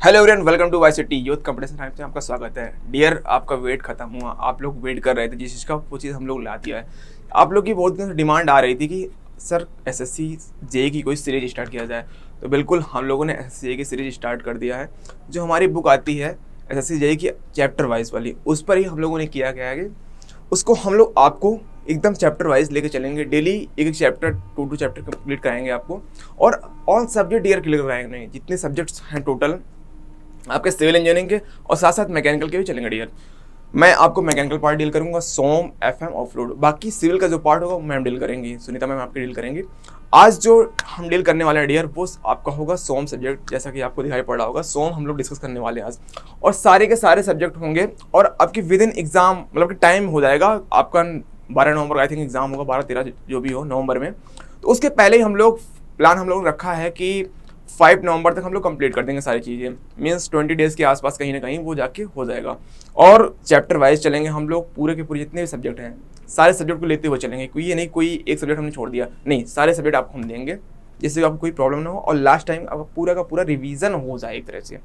Hello everyone, welcome to Y city youth competition time से आपका स्वागत है। डियर, आपका वेट खत्म हुआ। आप लोग वेट कर रहे थे जिस चीज़ का, वो चीज़ हम लोग ला दिया है। आप लोग की बहुत दिन से डिमांड आ रही थी कि सर एसएससी जेईई की कोई सीरीज स्टार्ट किया जाए, तो बिल्कुल हम लोगों ने एसएससी जेईई की सीरीज स्टार्ट कर दिया है। जो हमारी बुक आती है एसएससी जेईई की चैप्टर वाइज वाली, उस पर ही हम लोगों ने किया गया है कि उसको हम लोग आपको एकदम चैप्टर वाइज लेके चलेंगे। डेली एक एक चैप्टर, टू चैप्टर कंप्लीट कराएंगे आपको, और ऑल सब्जेक्ट क्लियर क्लियर कराएंगे। जितने सब्जेक्ट्स हैं टोटल आपके सिविल इंजीनियरिंग के, और साथ साथ मैकेनिकल के भी चलेंगे डियर। मैं आपको मैकेनिकल पार्ट डील करूंगा, सोम, एफएम और फ्लूइड। बाकी सिविल का जो पार्ट होगा मैम डील करेंगी, सुनीता मैम आपकी डील करेंगी। आज जो हम डील करने वाले हैं डियर, वो आपका होगा सोम सब्जेक्ट। जैसा कि आपको दिखाई पड़ रहा होगा, सोम हम लोग डिस्कस करने वाले हैं आज, और सारे के सारे सब्जेक्ट होंगे। और आपकी विद इन एग्जाम, मतलब कि टाइम हो जाएगा आपका 12 नवंबर आई थिंक एग्जाम होगा, 12-13 जो भी हो नवंबर में। तो उसके पहले ही हम लोग प्लान हम लोग रखा है कि 5 नवंबर तक हम लोग कंप्लीट कर देंगे सारी चीज़ें। मीन्स 20 डेज़ के आसपास कहीं ना कहीं वो जाके हो जाएगा। और चैप्टर वाइज चलेंगे हम लोग, पूरे के पूरे जितने भी सब्जेक्ट हैं सारे सब्जेक्ट को लेते हुए चलेंगे। कोई ये नहीं कोई एक सब्जेक्ट हमने छोड़ दिया, नहीं, सारे सब्जेक्ट आपको हम देंगे जिससे आपको कोई प्रॉब्लम ना हो, और लास्ट टाइम आपका पूरा का पूरा रिवीजन हो जाए एक तरह से।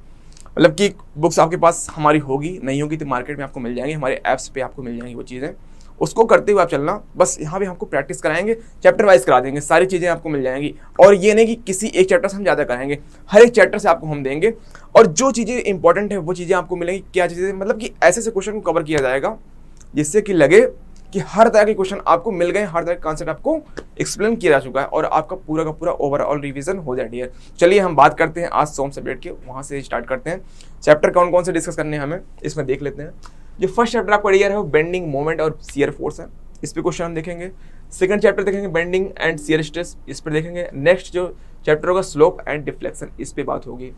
मतलब कि बुक्स आपके पास हमारी होगी, नहीं होगी तो मार्केट में आपको मिल जाएंगी, हमारे ऐप्स पे आपको मिल जाएंगी वो चीज़ें। उसको करते हुए आप चलना, बस यहाँ भी हमको प्रैक्टिस कराएंगे, चैप्टर वाइज करा देंगे, सारी चीज़ें आपको मिल जाएंगी। और ये नहीं कि किसी एक चैप्टर से हम ज़्यादा कराएंगे, हर एक चैप्टर से आपको हम देंगे। और जो चीज़ें इंपॉर्टेंट है वो चीज़ें आपको मिलेंगी। क्या चीज़ें, मतलब कि ऐसे ऐसे क्वेश्चन को कवर किया जाएगा जिससे कि लगे कि हर तरह के क्वेश्चन आपको मिल गए, हर तरह का कॉन्सेप्ट आपको एक्सप्लेन किया जा चुका है, और आपका पूरा का पूरा ओवरऑल रिवीजन हो जाए डियर। चलिए हम बात करते हैं आज सोम सब्जेक्ट के, वहाँ से स्टार्ट करते हैं। चैप्टर कौन कौन से डिस्कस करने हैं हमें इसमें देख लेते हैं। जो फर्स्ट चैप्टर आपका डियर है वो बेंडिंग मोमेंट और शियर फोर्स है, इस पे क्वेश्चन हम देखेंगे। सेकंड चैप्टर देखेंगे बेंडिंग एंड शियर स्ट्रेस, इस पर देखेंगे। नेक्स्ट जो चैप्टर होगा स्लोप एंड डिफ्लेक्शन, इस पे बात होगी।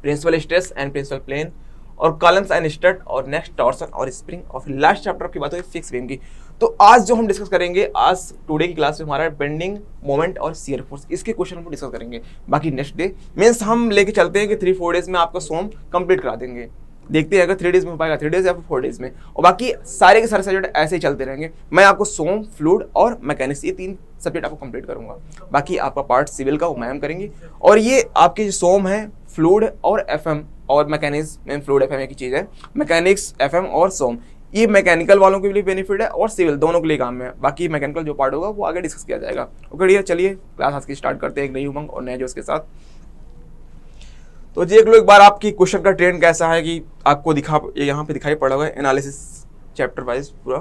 Principal stress and principal plane, और कॉलम्स एंड स्टड, और नेक्स्ट टॉर्सन और स्प्रिंग, और फिर लास्ट चैप्टर की बात होगी फिक्स बीम की। तो आज जो हम डिस्कस करेंगे, आज टुडे की क्लास में हमारा बेंडिंग मोमेंट और शियर फोर्स, इसके क्वेश्चन हम डिस्कस करेंगे। बाकी नेक्स्ट डे मीन्स हम लेके चलते हैं कि 3-4 डेज में आपका सोम कंप्लीट करा देंगे। देखते हैं अगर 3 डेज में हो पाएगा 3 डेज या फिर 4 डेज में, और बाकी सारे के सारे सब्जेक्ट ऐसे ही चलते रहेंगे। मैं आपको सोम, फ्लूइड और मैकेनिक्स, ये 3 सब्जेक्ट आपको कंप्लीट करूंगा। बाकी आपका पार्ट सिविल का वो मैम करेंगे। और ये आपके जो सोम है, फ्लूइड और एफएम और मैकेनिक्स में, फ्लूइड एफएम एक ही चीज़ है, मैकेनिक्स एफएम और सोम, ये मैकेनिकल वालों के लिए बेनिफिट है और सिविल दोनों के लिए काम में है। बाकी मैकेनिकल जो पार्ट होगा वो आगे डिस्कस किया जाएगा। ओके डियर, चलिए क्लास आज की स्टार्ट करते हैं एक नई उमंग और नए जोश के साथ। तो देख लो एक बार आपकी क्वेश्चन का ट्रेंड कैसा है कि आपको यहाँ पे दिखाई पड़ा हुआ है एनालिसिस चैप्टर वाइज पूरा।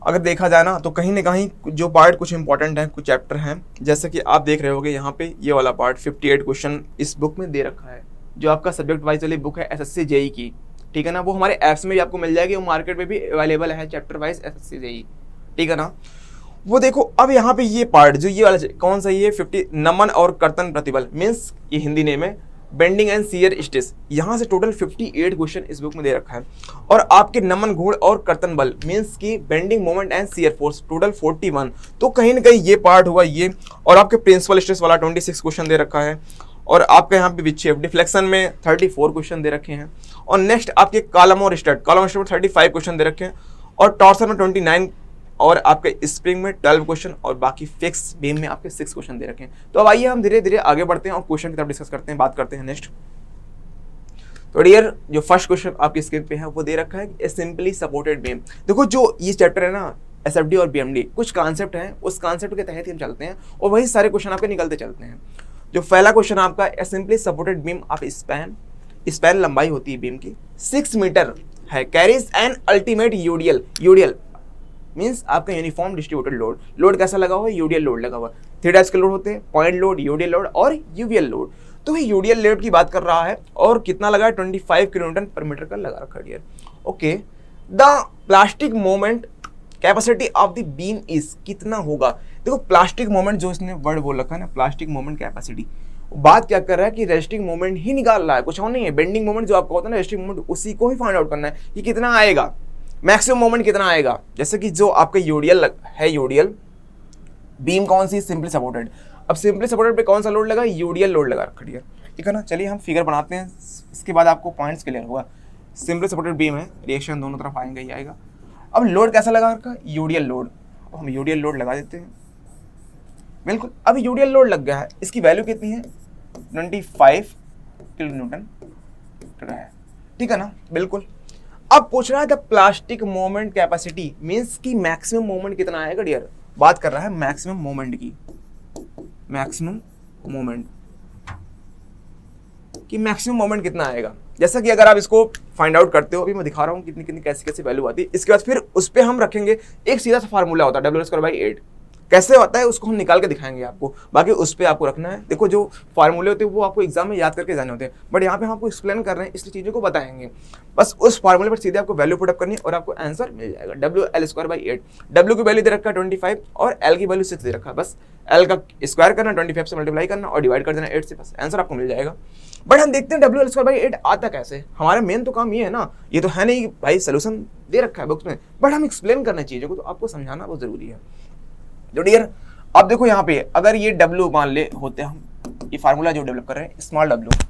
अगर देखा जाए ना तो कहीं ना कहीं जो पार्ट कुछ इंपॉर्टेंट है, कुछ चैप्टर हैं, जैसे कि आप देख रहे होगे यहाँ पे ये वाला पार्ट 58 क्वेश्चन इस बुक में दे रखा है। जो आपका सब्जेक्ट वाइज वाली बुक है एसएससी जेईई की, ठीक है ना, वो हमारे ऐप्स में भी आपको मिल जाएगी, वो मार्केट में भी अवेलेबल है चैप्टर वाइज एसएससी जेईई, ठीक है ना। वो देखो अब यहाँ पे ये पार्ट जो ये वाला कौन सा, ये 50 नमन और कर्तन प्रतिबल, मीन्स ये हिंदी नेम है, बेंडिंग एंड शियर स्ट्रेस। यहाँ से टोटल 58 क्वेश्चन इस बुक में दे रखा है। और आपके नमन घूर्ण और कर्तन बल मीन्स की bending moment and shear force total 41। तो कहीं ना कहीं ये पार्ट हुआ ये। और आपके प्रिंसिपल स्ट्रेस वाला 26 क्वेश्चन दे रखा है। और आपके यहाँ पे विक्षेप डिफ्लेक्शन में 34 क्वेश्चन दे रखे हैं। और नेक्स्ट आपके कॉलम और स्टड, कॉलम और स्टड में 35 क्वेश्चन दे रखे हैं। और टॉर्सन में 29, और आपके स्प्रिंग में 12 क्वेश्चन, और बाकी फिक्स बीम में आपके 6 क्वेश्चन दे रखे हैं। तो अब आइए हम धीरे धीरे आगे बढ़ते हैं और क्वेश्चन की तरफ डिस्कस करते हैं, बात करते हैं नेक्स्ट। तो डियर, जो फर्स्ट क्वेश्चन आपकी स्क्रीन पे है वो दे रखा है ए सिंपली सपोर्टेड बीम। देखो जो ये चैप्टर है ना एसएफडी और बीएमडी, कुछ कॉन्सेप्ट हैं, उस कॉन्सेप्ट के तहत ही हम चलते हैं और वही सारे क्वेश्चन आपके निकलते चलते हैं। जो पहला क्वेश्चन आपका ए simply supported beam of span लंबाई होती है बीम की 6 मीटर है, carries an ultimate UDL means आपका यूनिफॉर्म डिस्ट्रीब्यूटेड लोड। लोड कैसा लगा हुआ है, यूडीएल लोड लगा हुआ है। 3 टाइप्स के लोड होते हैं, पॉइंट लोड, यूडीएल लोड और यूवीएल लोड। तो ये यूडीएल लोड की बात कर रहा है, और कितना लगा है 25 किलोन्यूटन पर मीटर का लगा रखा है। Okay, the plastic moment capacity of the beam is, कितना होगा। देखो प्लास्टिक मोमेंट जो इसने वर्ड बोल रखा है ना, प्लास्टिक मोमेंट कैपेसिटी, बात क्या कर रहा है कि रेस्टिंग मोमेंट ही निकाल रहा है, कुछ और नहीं है। बेंडिंग मोमेंट जो आपका होता है ना, रेस्टिंग मोमेंट, उसी को ही फाइंड आउट करना है कि कितना आएगा, मैक्सिमम मोमेंट कितना आएगा। जैसे कि जो आपका यूडीएल है, यूडीएल बीम कौन सी, सिंपली सपोर्टेड। अब सिंपली सपोर्टेड पे कौन सा लोड लगा, यूडीएल लोड लगा रखा है, ठीक है ना। चलिए हम फिगर बनाते हैं, इसके बाद आपको पॉइंट्स क्लियर होगा। सिंपली सपोर्टेड बीम है, रिएक्शन दोनों तरफ आएंगे ही आएगा। अब लोड कैसा लगा रखा, यूडीएल लोड। अब हम यूडीएल लोड लगा देते हैं, बिल्कुल। अब यूडीएल लोड लग गया है, इसकी वैल्यू कितनी है 25 किलो न्यूटन रहा है, ठीक है ना, बिल्कुल। अब पूछ रहा है the plastic moment capacity, means की मैक्सिमम मोमेंट कितना आएगा डियर, बात कर रहा है मैक्सिमम मोमेंट की, मैक्सिमम मोमेंट कि मैक्सिमम मोमेंट कितना आएगा। जैसा कि अगर आप इसको फाइंड आउट करते हो, अभी मैं दिखा रहा हूँ कितनी कितनी कैसी कैसी वैल्यू आती है, इसके बाद फिर उस पर हम रखेंगे एक सीधा सा फार्मूला होता है W²/8, कैसे होता है उसको हम निकाल के दिखाएंगे आपको, बाकी उस पर आपको रखना है। देखो जो फार्मूले होते हैं वो आपको एग्जाम में याद करके जाने होते हैं, बट यहाँ पे हम आपको एक्सप्लेन कर रहे हैं इसलिए चीज़ों को बताएंगे। बस उस फार्मूले पर सीधे आपको वैल्यू पुट अप करनी है और आपको आंसर मिल जाएगा WL²/8। W की वैल्यू दे रखा है 25 और L की वैल्यू 6 दे रखा है, बस L का स्क्वायर करना, 25 से मल्टीप्लाई करना और डिवाइड कर देना 8 से, बस आंसर आपको मिल जाएगा। बट हम देखते हैं WL²/8 आता कैसे, हमारा मेन तो काम ये है ना, ये तो है नहीं भाई सोल्यूशन दे रखा है बुक्स में, बट हम एक्सप्लेन करना चीज़ों को, तो आपको समझाना बहुत जरूरी है। तो डियर अब देखो यहाँ पे अगर ये W मान ले होते हम, ये फार्मूला जो डेवलप कर रहे हैं स्मॉल W,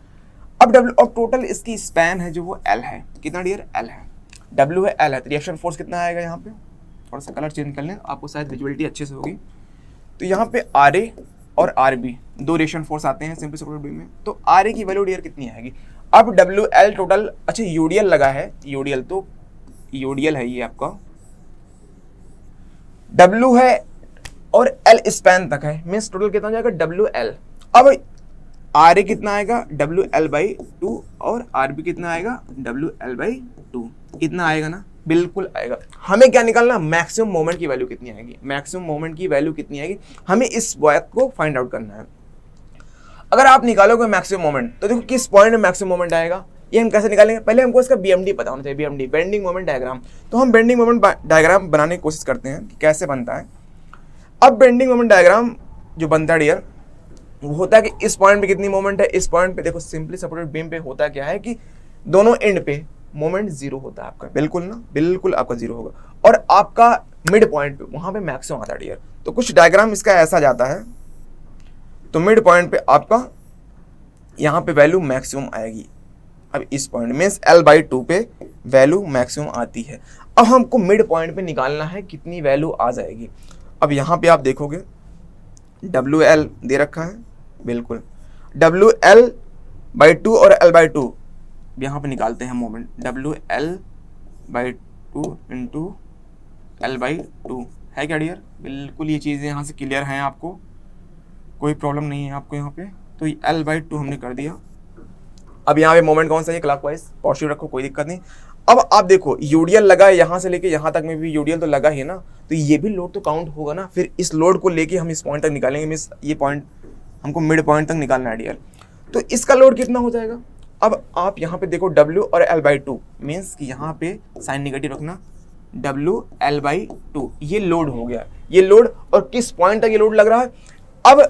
अब टोटल इसकी स्पैन है जो वो L है, कितना डियर L है, W है L है, तो रिएक्शन फोर्स कितना आएगा यहाँ पे, थोड़ा सा कलर चेंज कर लें आपको शायद विजुअलिटी अच्छे से होगी। तो यहाँ पे RA और RB दो रिएक्शन फोर्स आते हैं सिंपल सपोर्टेड बीम में, तो RA की वैल्यू डियर कितनी आएगी। अब WL टोटल, अच्छा यूडीएल लगा है, यूडीएल तो यूडीएल है ये आपका, W है और L स्पैन तक है, मीन्स टोटल कितना जाएगा WL। अब RA कितना आएगा WL/2 और RB कितना आएगा WL/2, कितना आएगा ना, बिल्कुल आएगा। हमें क्या निकालना, मैक्सिमम मोमेंट की वैल्यू कितनी आएगी, मैक्सिमम मोमेंट की वैल्यू कितनी आएगी, हमें इस बात को फाइंड आउट करना है। अगर आप निकालोगे मैक्सिमम मोमेंट तो देखो किस पॉइंट में मैक्सिमम मोमेंट आएगा, ये हम कैसे निकालेंगे, पहले हमको इसका BMD पता होना चाहिए, BMD बेंडिंग मोमेंट डायग्राम। तो हम बेंडिंग मोमेंट डायग्राम बनाने की कोशिश करते हैं कि कैसे बनता है। अब बेंडिंग मोमेंट डायग्राम जो बनता है डियर, वो होता है कि इस पॉइंट पे कितनी मोमेंट है, इस पॉइंट पे देखो सिंपली सपोर्टेड बीम पे होता क्या है कि दोनों एंड पे मोमेंट जीरो होता है आपका, बिल्कुल ना, बिल्कुल आपका जीरो होगा, और आपका मिड पॉइंट पे वहां पे मैक्सिमम आता है डियर। तो कुछ डायग्राम इसका ऐसा जाता है, तो मिड पॉइंट पे आपका यहाँ पे वैल्यू मैक्सिमम आएगी। अब इस पॉइंट मीन्स L/2 पे वैल्यू मैक्सिमम आती है। अब हमको मिड पॉइंट पे निकालना है कितनी वैल्यू आ जाएगी। अब यहाँ पे आप देखोगे WL दे रखा है, बिल्कुल WL/2 और L/2 यहाँ पे निकालते हैं मोमेंट, WL/2 इंटू L/2 है क्या डियर, बिल्कुल ये चीज़ें यहाँ से क्लियर हैं, आपको कोई प्रॉब्लम नहीं है आपको यहाँ पे। तो L/2 हमने कर दिया। अब यहाँ पे मोमेंट कौन सा है, क्लॉकवाइज पॉजिटिव रखो, कोई दिक्कत नहीं। अब आप देखो यूडीएल लगा है, यहाँ से लेके यहाँ तक में भी यूडीएल तो लगा ही ना, तो ये भी लोड तो काउंट होगा ना। फिर इस लोड को लेके हम इस पॉइंट तक निकालेंगे, मीन्स ये पॉइंट हमको मिड पॉइंट तक निकालना है डियर। तो इसका लोड कितना हो जाएगा। अब आप यहाँ पे देखो W और L/2 मीन्स कि यहाँ पे साइन नेगेटिव रखना, WL/2 ये लोड हो गया, ये लोड, और किस पॉइंट तक ये लोड लग रहा है, अब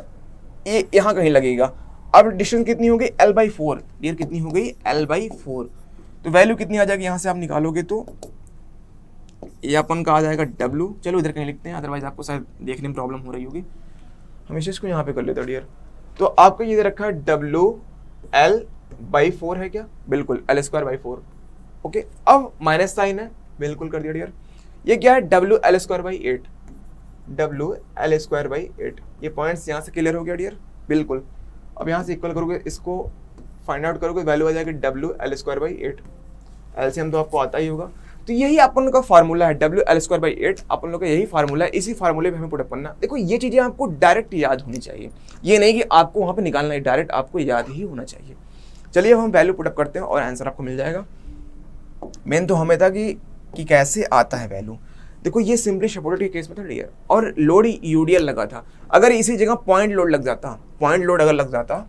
ये यहाँ कहीं लगेगा। अब डिस्टेंस कितनी हो गई L/4 डियर, कितनी हो गई L/4, तो वैल्यू कितनी आ जाएगी यहाँ से आप निकालोगे तो ये अपन का आ जाएगा W। चलो इधर कहीं लिखते हैं, अदरवाइज आपको शायद देखने में प्रॉब्लम हो रही होगी, हमेशा इसको यहाँ पे कर लेते हैं डियर। तो आपको ये दे रखा है WL/4 है क्या, बिल्कुल L²/4, ओके। अब माइनस साइन है, बिल्कुल कर दिया डियर। ये क्या है WL²/8, WL²/8, ये पॉइंट्स यहाँ से क्लियर हो गया डियर, बिल्कुल। अब यहाँ से इक्वल करोगे, इसको फाइंड आउट करोगे, वैल्यू आ जाएगी WL²/8, एलसीएम तो आपको आता ही होगा। तो यही अपन लोग का फार्मूला है WL²/8, अपन लोग का यही फार्मूला है, इसी फार्मूले पे हमें पुट अप करना। देखो ये चीज़ें आपको डायरेक्ट याद होनी चाहिए, ये नहीं कि आपको वहाँ पे निकालना है, डायरेक्ट आपको याद ही होना चाहिए। चलिए अब हम वैल्यू पुट अप करते हैं और आंसर आपको मिल जाएगा। मेन तो हमें था कि कैसे आता है वैल्यू। देखो ये सिंपली सपोर्टेड के केस में था डियर, और लोड यूडीएल लगा था। अगर इसी जगह पॉइंट लोड लग जाता, पॉइंट लोड अगर लग जाता,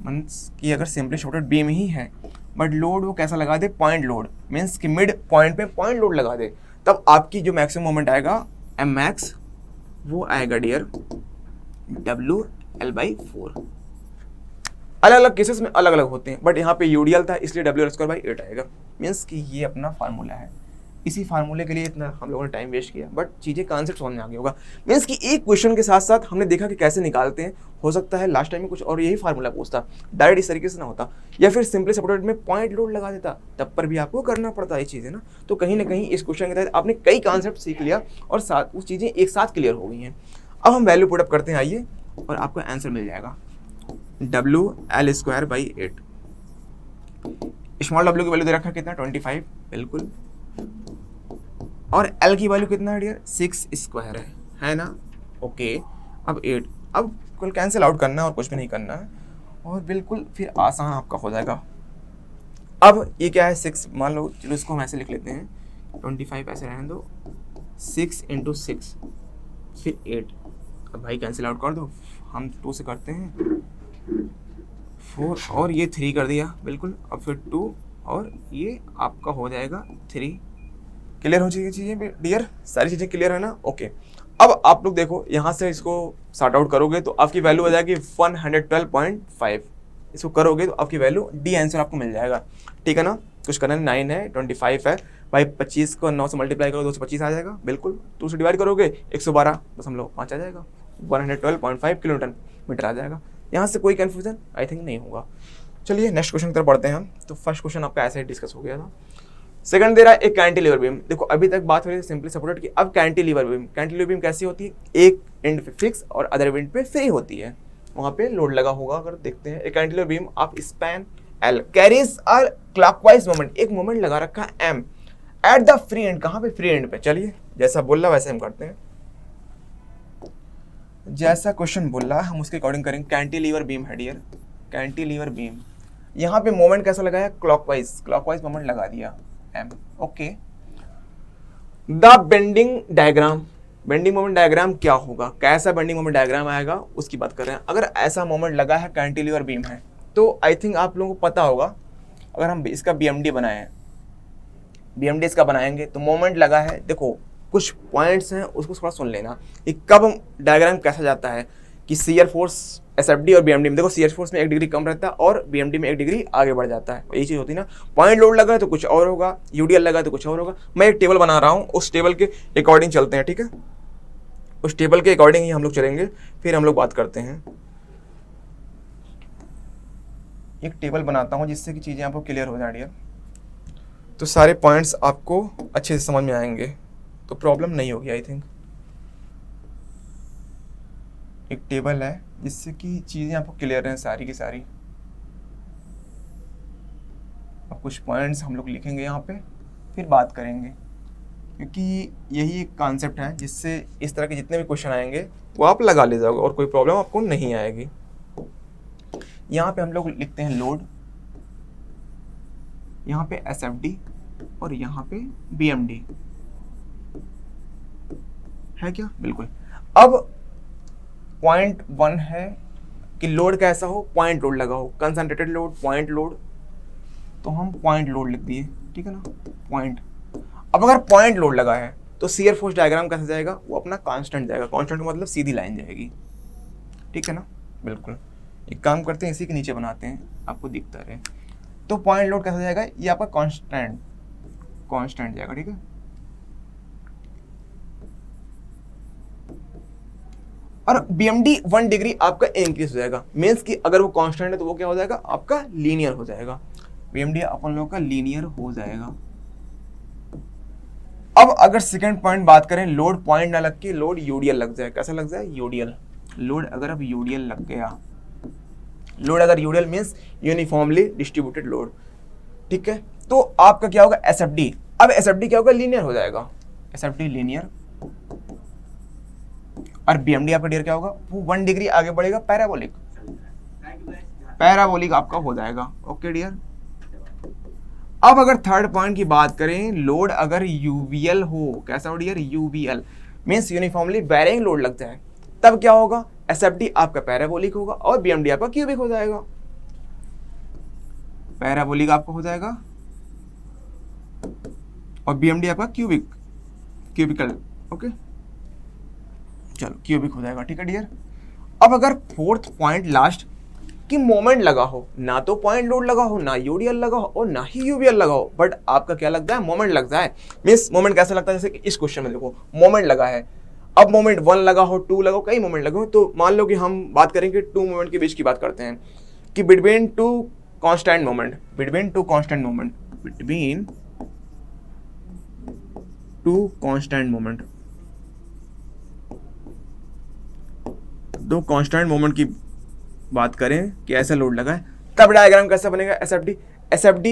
मीन्स कि अगर सिंपली सपोर्टेड बीम ही है बट लोड वो कैसा लगा दे, पॉइंट लोड, मीन्स कि मिड पॉइंट पे पॉइंट लोड लगा दे, तब आपकी जो मैक्सिमम मोमेंट आएगा Mmax वो आएगा डियर WL/4। अलग अलग केसेस में अलग अलग होते हैं, बट यहाँ पे यूडीएल था इसलिए WL²/8 आएगा। मीन्स कि ये अपना फार्मूला है, इसी फार्मूले के लिए इतना हम लोगों ने टाइम वेस्ट किया, बट चीज़ें कॉन्सेप्ट समझ में आ गया होगा। मीन्स कि एक क्वेश्चन के साथ साथ हमने देखा कि कैसे निकालते हैं। हो सकता है लास्ट टाइम में कुछ और यही फार्मूला पूछता, डायरेक्ट इस तरीके से ना होता, या फिर सिंपली सपोर्टेड में पॉइंट लोड लगा देता, तब पर भी आपको करना पड़ता ये चीज़ें ना। तो कहीं ना कहीं इस क्वेश्चन के तहत आपने कई कॉन्सेप्ट सीख लिया और साथ वो चीज़ें एक साथ क्लियर हो गई हैं। अब हम वैल्यू पुट अप करते हैं, आइए, और आपको आंसर मिल जाएगा WL²/8। स्मॉल डब्ल्यू की वैल्यू दे रखा है कितना 25, बिल्कुल, और एल की वैल्यू कितना है डियर 6 स्क्वायर है ना, ओके। अब 8, अब कुल कैंसिल आउट करना है और कुछ भी नहीं करना है, और बिल्कुल फिर आसान आपका हो जाएगा। अब ये क्या है 6, मान लो, चलो इसको हम ऐसे लिख लेते हैं, 25 ऐसे रहने दो, 6 × 6 फिर 8, अब भाई कैंसिल आउट कर दो, हम 2 से करते हैं 4 और ये 3 कर दिया, बिल्कुल, अब फिर 2 और ये आपका हो जाएगा 3। क्लियर हो जाएगी चीज़ें डियर, सारी चीज़ें क्लियर है ना, ओके। अब आप लोग देखो यहाँ से इसको सॉर्ट आउट करोगे तो आपकी वैल्यू हो जाएगी 112.5, इसको करोगे तो आपकी वैल्यू डी आंसर आपको मिल जाएगा, ठीक है ना। कुछ करना 9 है 25 है भाई, 25 को 9 से मल्टीप्लाई करो 225 आ जाएगा, बिल्कुल, 2 से डिवाइड करोगे 112.5 आ जाएगा, 112.5 किलोमीटर मीटर आ जाएगा। यहाँ से कोई कन्फ्यूजन आई थिंक नहीं होगा। चलिए नेक्स्ट क्वेश्चन की तरफ बढ़ते हैं हम। तो फर्स्ट क्वेश्चन आपका ऐसे ही डिस्कस हो गया था। सेकंड दे रहा है एक कैंटिलीवर बीम। देखो अभी तक बात हो रही है सिंपली सपोर्टेड की, अब कैंटिलीवर बीम, कैंटिलीवर बीम कैसी होती है, एक एंड पे फिक्स और अदर एंड पे फ्री होती है, वहां पे लोड लगा होगा। अगर देखते हैं एक कैंटिलीवर बीम आप span L carries a clockwise moment, एक मोमेंट लगा रखा है M at the free end, कहां पे फ्री एंड पे। चलिए जैसा बोल रहा वैसे हम करते हैं, जैसा क्वेश्चन बोल रहा है हम उसके अकॉर्डिंग करेंगे। कैंटिलीवर बीम है डियर, कैंटिलीवर बीम, यहाँ पे मोमेंट कैसा लगाया, क्लॉकवाइज मोमेंट लगा दिया M, okay. The bending diagram, bending moment diagram क्या होगा, कैसा बेंडिंग मोमेंट डायग्राम आएगा उसकी बात कर रहे हैं। अगर ऐसा मोमेंट लगा है कैंटिलीवर बीम है तो आई थिंक आप लोगों को पता होगा, अगर हम इसका बीएमडी बनाए, बीएमडी इसका बनाएंगे तो मोमेंट लगा है, देखो कुछ पॉइंट्स हैं उसको थोड़ा सुन लेना, कि कब डायग्राम कैसा जाता है कि शियर फोर्स एसएफडी और बीएमडी में, देखो शियर फोर्स में 1 डिग्री कम रहता है और बीएमडी में 1 डिग्री आगे बढ़ जाता है, यही चीज़ होती है ना। पॉइंट लोड लगा है तो कुछ और होगा, यूडीएल लगा है तो कुछ और होगा। मैं एक टेबल बना रहा हूँ, उस टेबल के अकॉर्डिंग चलते हैं, ठीक है, उस टेबल के अकॉर्डिंग ही हम लोग चलेंगे, फिर हम लोग बात करते हैं। एक टेबल बनाता हूँ जिससे कि चीज़ें आपको क्लियर हो जाए, तो सारे पॉइंट्स आपको अच्छे से समझ में आएंगे, तो प्रॉब्लम नहीं होगी आई थिंक। एक टेबल है जिससे कि चीज़ें आपको क्लियर हैं सारी की सारी। अब कुछ पॉइंट्स हम लोग लिखेंगे यहाँ पे, फिर बात करेंगे, क्योंकि यही एक कॉन्सेप्ट है जिससे इस तरह के जितने भी क्वेश्चन आएंगे वो आप लगा ले जाओगे और कोई प्रॉब्लम आपको नहीं आएगी। यहाँ पे हम लोग लिखते हैं लोड, यहाँ पे एसएफडी और यहाँ पे बीएमडी है क्या, बिल्कुल। अब पॉइंट 1 है कि लोड कैसा हो, पॉइंट लोड लगा हो, कंसंट्रेटेड लोड, पॉइंट लोड, तो हम पॉइंट लोड लिख दिए, ठीक है ना, पॉइंट। अब अगर पॉइंट लोड लगा है तो शियर फोर्स डायग्राम कैसे जाएगा, वो अपना कांस्टेंट जाएगा, कांस्टेंट का मतलब सीधी लाइन जाएगी, ठीक है ना, बिल्कुल। एक काम करते हैं इसी के नीचे बनाते हैं, आपको दिखता रहे। तो पॉइंट लोड कैसा जाएगा, ये आपका कांस्टेंट जाएगा, ठीक है। और बीएमडी 1 डिग्री आपका इंक्रीज हो जाएगा, मीन्स कि अगर वो कांस्टेंट है तो वो क्या हो जाएगा, आपका लीनियर हो जाएगा, बीएमडी अपन लोगों का लीनियर हो जाएगा। अब अगर सेकंड पॉइंट बात करें, लोड पॉइंट ना लग के लोड यूडीएल लग जाए, कैसा लग जाए, यूडीएल लोड। अगर अब यूडीएल लग गया, लोड अगर UDL means uniformly distributed load, ठीक है, तो आपका क्या होगा, एसएफडी। अब एसएफडी क्या होगा, लीनियर हो जाएगा, एसएफडी लीनियर। और बीएमडी आपका डियर क्या होगा, वो 1 डिग्री आगे बढ़ेगा, पैराबोलिक, पैराबोलिक आपका हो जाएगा, ओके डियर। अब अगर थर्ड पॉइंट की बात करें, लोड अगर यूवीएल हो, कैसा हो dear, UVL means uniformly varying load लग जाए, तब क्या होगा, एसएफडी आपका पैराबोलिक होगा और बीएमडी आपका क्यूबिक हो जाएगा, पैराबोलिक आपका हो जाएगा और बीएमडी आपका क्यूबिकल, ओके, चलो क्यूबिक हो जाएगा, ठीक है डियर। अब अगर फोर्थ पॉइंट लास्ट कि मोमेंट लगा हो, ना तो पॉइंट लोड लगा हो, ना यूडीएल लगा हो और ना ही यूवीएल लगा हो, बट आपका क्या लगता है, मोमेंट लगता है। मीन्स मोमेंट कैसा लगता है, जैसे कि इस क्वेश्चन में देखो मोमेंट लगा है, अब मोमेंट 1 लगा हो, 2 लगा हो, कई मोमेंट लगे हो, तो मान लो कि हम बात करेंगे 2 मोमेंट के बीच की बात करते हैं कि between two constant moment, between two constant moment, between two constant moment, 2 constant moment की बात करें कि ऐसा लोड लगा है, तब डायग्राम कैसा बनेगा, एसएफडी। SFD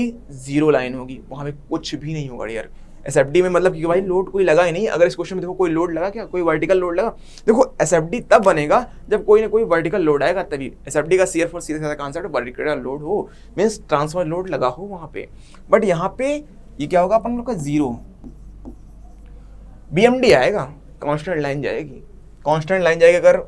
0 लाइन होगी, वहाँ पे कुछ भी नहीं होगा डियर। SFD में मतलब कि भाई लोड कोई लगा ही नहीं। अगर इस क्वेश्चन में देखो कोई लोड लगा क्या, कोई वर्टिकल लोड लगा? देखो SFD तब बनेगा जब कोई ना कोई वर्टिकल लोड आएगा तभी। SFD का शियर फोर्स सीधा साधा कॉन्सेप्ट वर्टिकल लोड हो, मीन्स ट्रांसफर लोड लगा हो वहाँ पे। बट यहाँ पे ये क्या होगा अपन लोग का 0 BMD आएगा, कांस्टेंट लाइन जाएगी। कांस्टेंट लाइन जाएगी अगर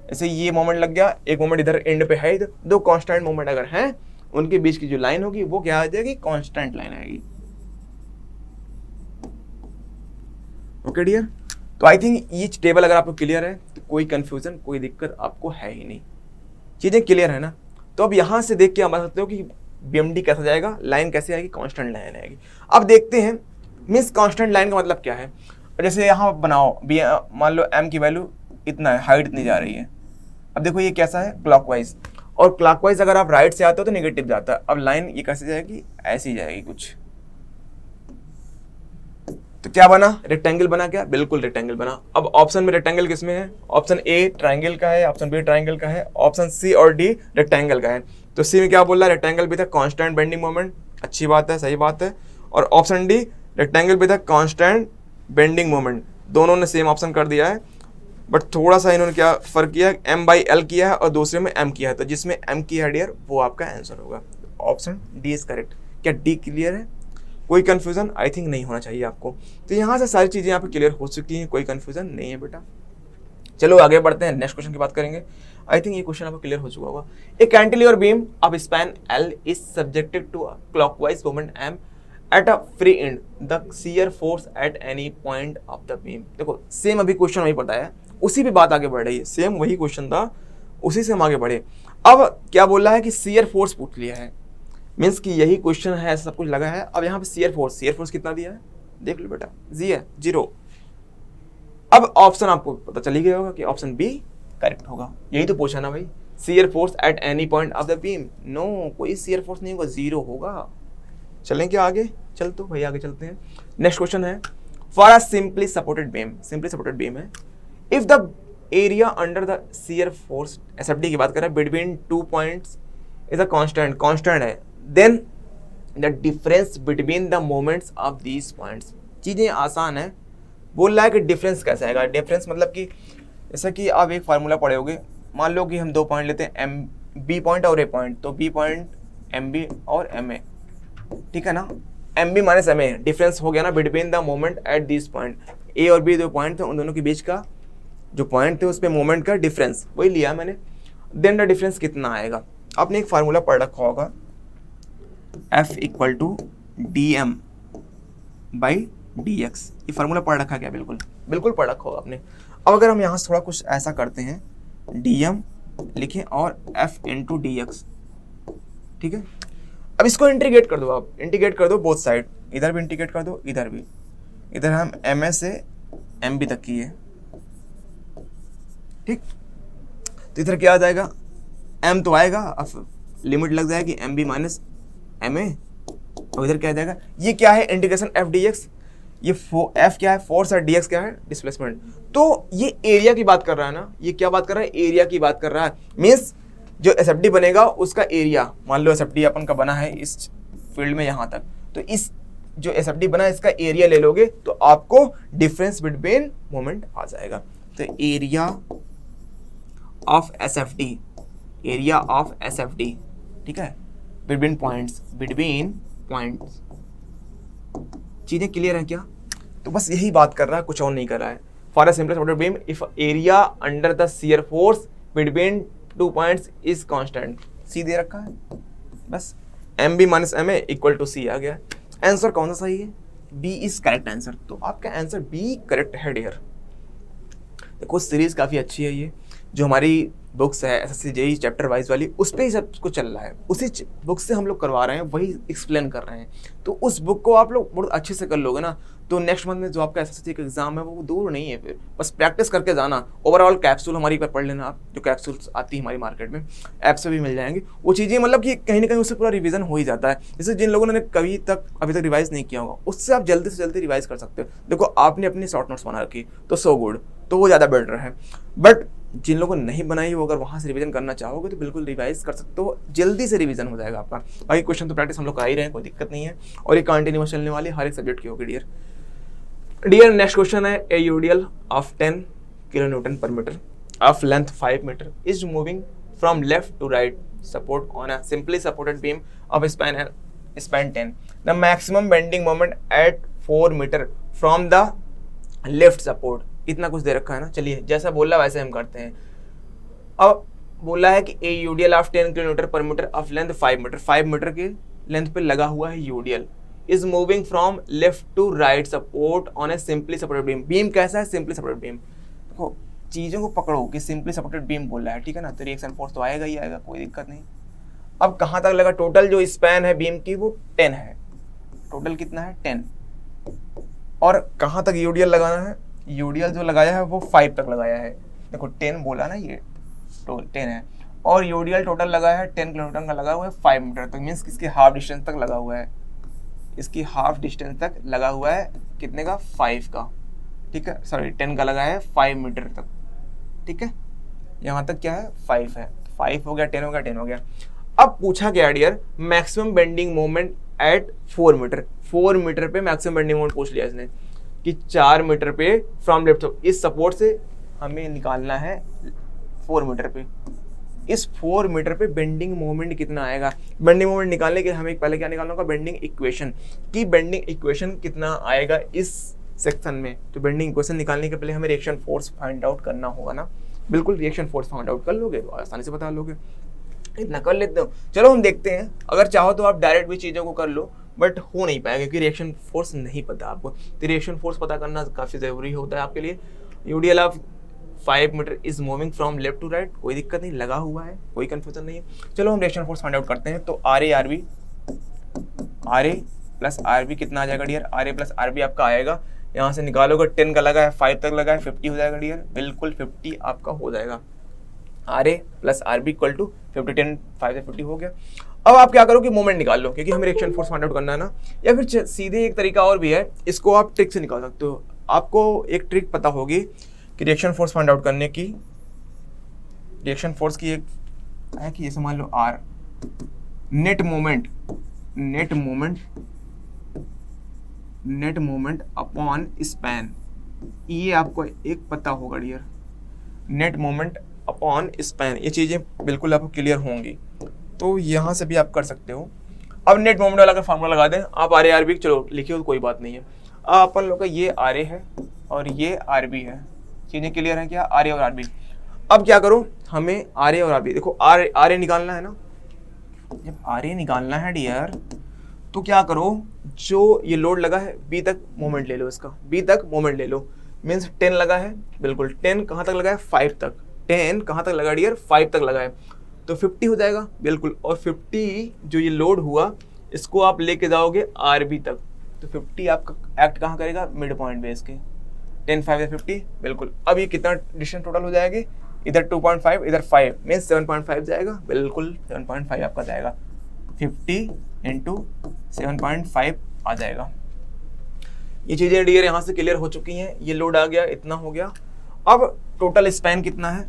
ऐसे ये मोमेंट लग गया, एक मोमेंट इधर एंड पे है, दो कांस्टेंट मोमेंट अगर हैं उनके बीच की जो लाइन होगी वो क्या आ जाएगी, कांस्टेंट लाइन आएगी। ओके डियर, तो आई थिंक ये टेबल अगर आपको क्लियर है तो कोई कंफ्यूजन कोई दिक्कत आपको है ही नहीं, चीजें क्लियर है ना। तो अब यहाँ से देख के आप बता सकते हो कि BMD कैसा जाएगा, लाइन कैसे आएगी, कांस्टेंट लाइन आएगी। अब देखते हैं मीन्स कांस्टेंट लाइन का मतलब क्या है। जैसे यहाँ बनाओ, मान लो m की वैल्यू इतना है, हाइट इतनी जा रही है। अब देखो ये कैसा है, क्लॉकवाइज, और क्लॉकवाइज अगर आप राइट से आते हो तो नेगेटिव जाता है। अब लाइन ये कैसे जाएगी, ऐसी जाएगी कुछ। तो क्या बना, रेक्टेंगल बना क्या, बिल्कुल रेक्टेंगल बना। अब ऑप्शन में रेक्टेंगल किसमें है, ऑप्शन ए ट्राइंगल का है, ऑप्शन बी ट्राइंगल का है, ऑप्शन सी और डी रेक्टेंगल का है। तो सी में क्या बोल रहा है, रेक्टेंगल भी था कांस्टेंट बेंडिंग मोमेंट, अच्छी बात है, सही बात है। और ऑप्शन डी रेक्टेंगल भी था कांस्टेंट बेंडिंग मोमेंट, दोनों ने सेम ऑप्शन कर दिया है। बट थोड़ा सा इन्होंने क्या फर्क किया, M/L किया है और दूसरे में M किया है। तो जिसमें M किया है डियर वो आपका आंसर होगा। Option D is correct. क्या डी क्लियर है, कोई कंफ्यूजन आई थिंक नहीं होना चाहिए आपको। तो यहाँ से सारी चीज़ें यहाँ पे क्लियर हो चुकी हैं, कोई कंफ्यूजन नहीं है बेटा। चलो आगे बढ़ते हैं, नेक्स्ट क्वेश्चन की बात करेंगे। आई थिंक ये क्वेश्चन आपको क्लियर हो चुका होगा। A cantilever beam of span L is subjected to clockwise moment M at a free end, the shear force at any point of the beam. देखो same अभी क्वेश्चन वही पता है, उसी पे बात आगे बढ़ रही है, सेम वही क्वेश्चन था, उसी से हम आगे बढ़े। अब क्या बोल रहा है कि शियर फोर्स पूछ लिया है, मीन्स कि यही क्वेश्चन है, ऐसा सब कुछ लगा है। अब यहाँ पे शियर फोर्स कितना दिया है, देख लो बेटा, जी है 0। अब ऑप्शन आपको पता चली गया होगा कि ऑप्शन बी करेक्ट होगा। यही तो पूछा ना भाई, shear force at any point of the beam. No, कोई शियर फोर्स नहीं होगा, 0 होगा। चलें क्या आगे, चल तो भाई आगे चलते हैं। नेक्स्ट क्वेश्चन है, for a simply supported beam है, if the area under the shear force, SFD की बात कर रहे हैं, between 2 points is a constant है, then the difference between the moments of these points. चीजें आसान है, बोल रहा है कि डिफरेंस कैसे आएगा। डिफरेंस मतलब कि जैसा कि आप एक फार्मूला पढ़े होगे, मान लो कि हम 2 पॉइंट लेते हैं, B पॉइंट और A पॉइंट, तो B पॉइंट MB और MA, ठीक है ना। MB माइनस MA डिफरेंस हो गया ना between the moment at this point. A और B 2 पॉइंट थे, उन दोनों के बीच का जो पॉइंट थे उस पे मोमेंट का डिफरेंस वही लिया मैंने। देन द डिफरेंस कितना आएगा, आपने एक फार्मूला पढ़ रखा होगा, F equal to DM by DX। ये फार्मूला पढ़ रखा क्या, बिल्कुल पढ़ रखा होगा आपने। अब अगर हम यहाँ से थोड़ा कुछ ऐसा करते हैं, DM लिखें और F इंटू DX, ठीक है। अब इसको इंटीग्रेट कर दो, आप इंटीग्रेट कर दो बोथ साइड, इधर भी इंटीग्रेट कर दो, इधर भी। इधर हम MA से MB तक की है, ठीक। तो इधर क्या आ जाएगा, M तो आएगा, अब लिमिट लग जाएगी MB माइनस MA, और इधर क्या आ जाएगा, ये क्या है इंटीग्रेशन F dx। ये F क्या है, फोर्स है, dx क्या है, डिस्प्लेसमेंट। तो ये एरिया की बात कर रहा है ना, ये क्या बात कर रहा है, एरिया की बात कर रहा है। मीन्स जो SFD बनेगा उसका एरिया, मान लो SFD अपन का बना है इस फील्ड में यहाँ तक, तो इस जो SFD बना है इसका एरिया ले लोगे तो आपको डिफरेंस बिटवीन मोमेंट आ जाएगा। तो एरिया ऑफ SFD, ठीक है, बिटवीन पॉइंट्स, चीजें क्लियर है क्या। तो बस यही बात कर रहा है, कुछ और नहीं कर रहा है। For a simple supported beam if area under the shear force between 2 points is constant, C दे रखा है, बस MB माइनस MA इक्वल टू C आ गया। आंसर कौन सा सही है, B इज करेक्ट आंसर। तो आपका आंसर B करेक्ट है डियर। देखो सीरीज काफ़ी अच्छी है, ये जो हमारी बुक्स है SSC JEE चैप्टर वाइज वाली, उस पर ही सब कुछ चल रहा है, उसी बुक से हम लोग करवा रहे हैं, वही एक्सप्लेन कर रहे हैं। तो उस बुक को आप लोग बहुत अच्छे से कर लोगे ना, तो नेक्स्ट मंथ में जो आपका SSC का एग्जाम है वो दूर नहीं है, फिर बस प्रैक्टिस करके जाना। ओवरऑल कैप्सूल हमारी पर पढ़ लेना आप, जो कैप्सूल्स आती है हमारी मार्केट में, ऐप से भी मिल जाएंगी वो चीज़ें, मतलब कि कहीं ना कहीं उससे पूरा रिवीजन हो ही जाता है। जैसे जिन लोगों ने अभी तक रिवाइज नहीं किया होगा, उससे आप जल्दी से जल्दी रिवाइज कर सकते हो। देखो आपने अपनी शॉर्ट नोट्स बना रखी तो सो गुड, तो वो ज़्यादा बेटर है। बट जिन लोगों ने नहीं बनाई हो, अगर वहाँ से रिवीजन करना चाहोगे तो बिल्कुल रिवाइज कर सकते हो, जल्दी से रिवीजन हो जाएगा आपका। बाकी क्वेश्चन तो प्रैक्टिस हम लोग कर ही रहे हैं, कोई दिक्कत नहीं है, और ये कंटिन्यूअस चलने वाली हर एक सब्जेक्ट की होगी डियर। नेक्स्ट क्वेश्चन है, a UDL of 10 kilonewton per metre of length 5 metre is moving from left to right support on a simply supported beam of span 10, the maximum bending moment at 4 metre from the left support. इतना कुछ दे रखा है ना, चलिए जैसा बोला वैसे हम करते हैं। अब बोला है कि a UDL of 10 kilometre per metre of length 5 metre, 5 metre के लेंथ पे लगा हुआ है UDL, is moving from left to right support on a simply supported beam. Beam कैसा है? Simply supported beam. देखो चीज़ों को पकड़ो कि सिंपली सपोर्टेड बीम बोला है, ठीक है ना, तो रिएक्शन फोर्स तो आएगा ही आएगा, कोई दिक्कत नहीं। अब कहाँ तक लगा? टोटल जो स्पैन है बीम की वो 10 है, टोटल कितना है? 10। और कहाँ तक यूडीएल लगाना है? यूडीएल जो लगाया है वो 5 तक लगाया है। देखो 10 बोला ना, ये तो 10 है, और यूडीएल टोटल लगा है 10 किलोमीटर का लगा हुआ है 5 मीटर तक, मीन्स इसकी हाफ डिस्टेंस तक लगा हुआ है, इसकी हाफ डिस्टेंस तक लगा हुआ है, कितने का? 5 का, ठीक है, सॉरी 10 का लगा है 5 मीटर तक, ठीक है, यहाँ तक क्या है? 5 है, 5 हो गया, 10 हो गया, 10 हो गया। अब पूछा गया dear maximum bending moment at 4 metre, 4 metre पे मैक्सिमम बेंडिंग मोमेंट पूछ लिया इसने कि 4 मीटर पे फ्रॉम लेफ्ट, इस सपोर्ट से हमें निकालना है 4 मीटर पे, इस 4 मीटर पे बेंडिंग मोमेंट कितना आएगा। बेंडिंग मोमेंट निकालने के हमें पहले क्या निकालना होगा? बेंडिंग इक्वेशन, कि बेंडिंग इक्वेशन कितना आएगा इस सेक्शन में। तो बेंडिंग इक्वेशन निकालने के पहले हमें रिएक्शन फोर्स फाइंड आउट करना होगा ना, बिल्कुल रिएक्शन फोर्स फाइंड आउट कर लोगे तो आसानी से बता लोगे, इतना कर लेते हो। चलो हम देखते हैं, अगर चाहो तो आप डायरेक्ट भी चीज़ों को कर लो, बट हो नहीं पाएगा क्योंकि रिएक्शन फोर्स नहीं पता आपको, तो रिएक्शन फोर्स पता करना काफ़ी ज़रूरी होता है आपके लिए। UDL of 5 metre is moving from left to right, कोई दिक्कत नहीं, लगा हुआ है, कोई कंफ्यूजन नहीं है। चलो हम रिएक्शन फोर्स फाइंड आउट करते हैं। तो R A plus R B कितना आ जाएगा dear? R A plus R B आपका आएगा, यहाँ से निकालोगे 10 का लगा है, 5 तक लगा है, 50 हो जाएगा डियर, बिल्कुल 50 आपका हो जाएगा। R A plus R B equal to 50, 10 5 से 50 हो गया। अब आप क्या करो कि मोमेंट निकाल लो, क्योंकि हमें रिएक्शन फोर्स फाइंड आउट करना है ना, या फिर सीधे एक तरीका और भी है, इसको आप ट्रिक से निकाल सकते हो। आपको एक ट्रिक पता होगी कि रिएक्शन फोर्स फाइंड आउट करने की, रिएक्शन फोर्स की एक है कि ये समझ लो आर, नेट मोमेंट अपॉन स्पैन, ये आपको एक पता होगा dear, net moment upon span, ये चीज़ें बिल्कुल आपको क्लियर होंगी, तो यहाँ से भी आप कर सकते हो। अब नेट मोमेंट वाला का फार्मूला लगा दें आप, आर ए आर बी, चलो लिखिए तो कोई बात नहीं है। अब अपन लोग का ये आर ए है और ये आर बी है, चीज़ें क्लियर हैं क्या? आर ए और आर बी। अब क्या करो, हमें आर ए और आर बी, देखो आर ए निकालना है ना, जब आर ए निकालना है डियर तो क्या करो, जो ये लोड लगा है बी तक मोमेंट ले लो, इसका बी तक मोमेंट ले लो, मीन्स 10 लगा है, बिल्कुल 10 कहाँ तक लगा है? 5 तक, 10 कहाँ तक लगा डियर? 5 तक लगा है, तो 50 हो जाएगा बिल्कुल, और 50 जो ये लोड हुआ इसको आप लेके जाओगे आर बी तक, तो 50 आपका एक्ट कहाँ करेगा? मिड पॉइंट बेस के, 10 5 से 50 बिल्कुल। अब ये कितना डिस्टेंस टोटल हो जाएगी? इधर 2.5 इधर 5, मीन्स 7.5 जाएगा, बिल्कुल 7.5 आपका जाएगा, 50 इंटू 7.5 आ जाएगा। ये चीज़ें डियर यहाँ से क्लियर हो चुकी हैं, ये लोड आ गया, इतना हो गया। अब टोटल स्पैन कितना है?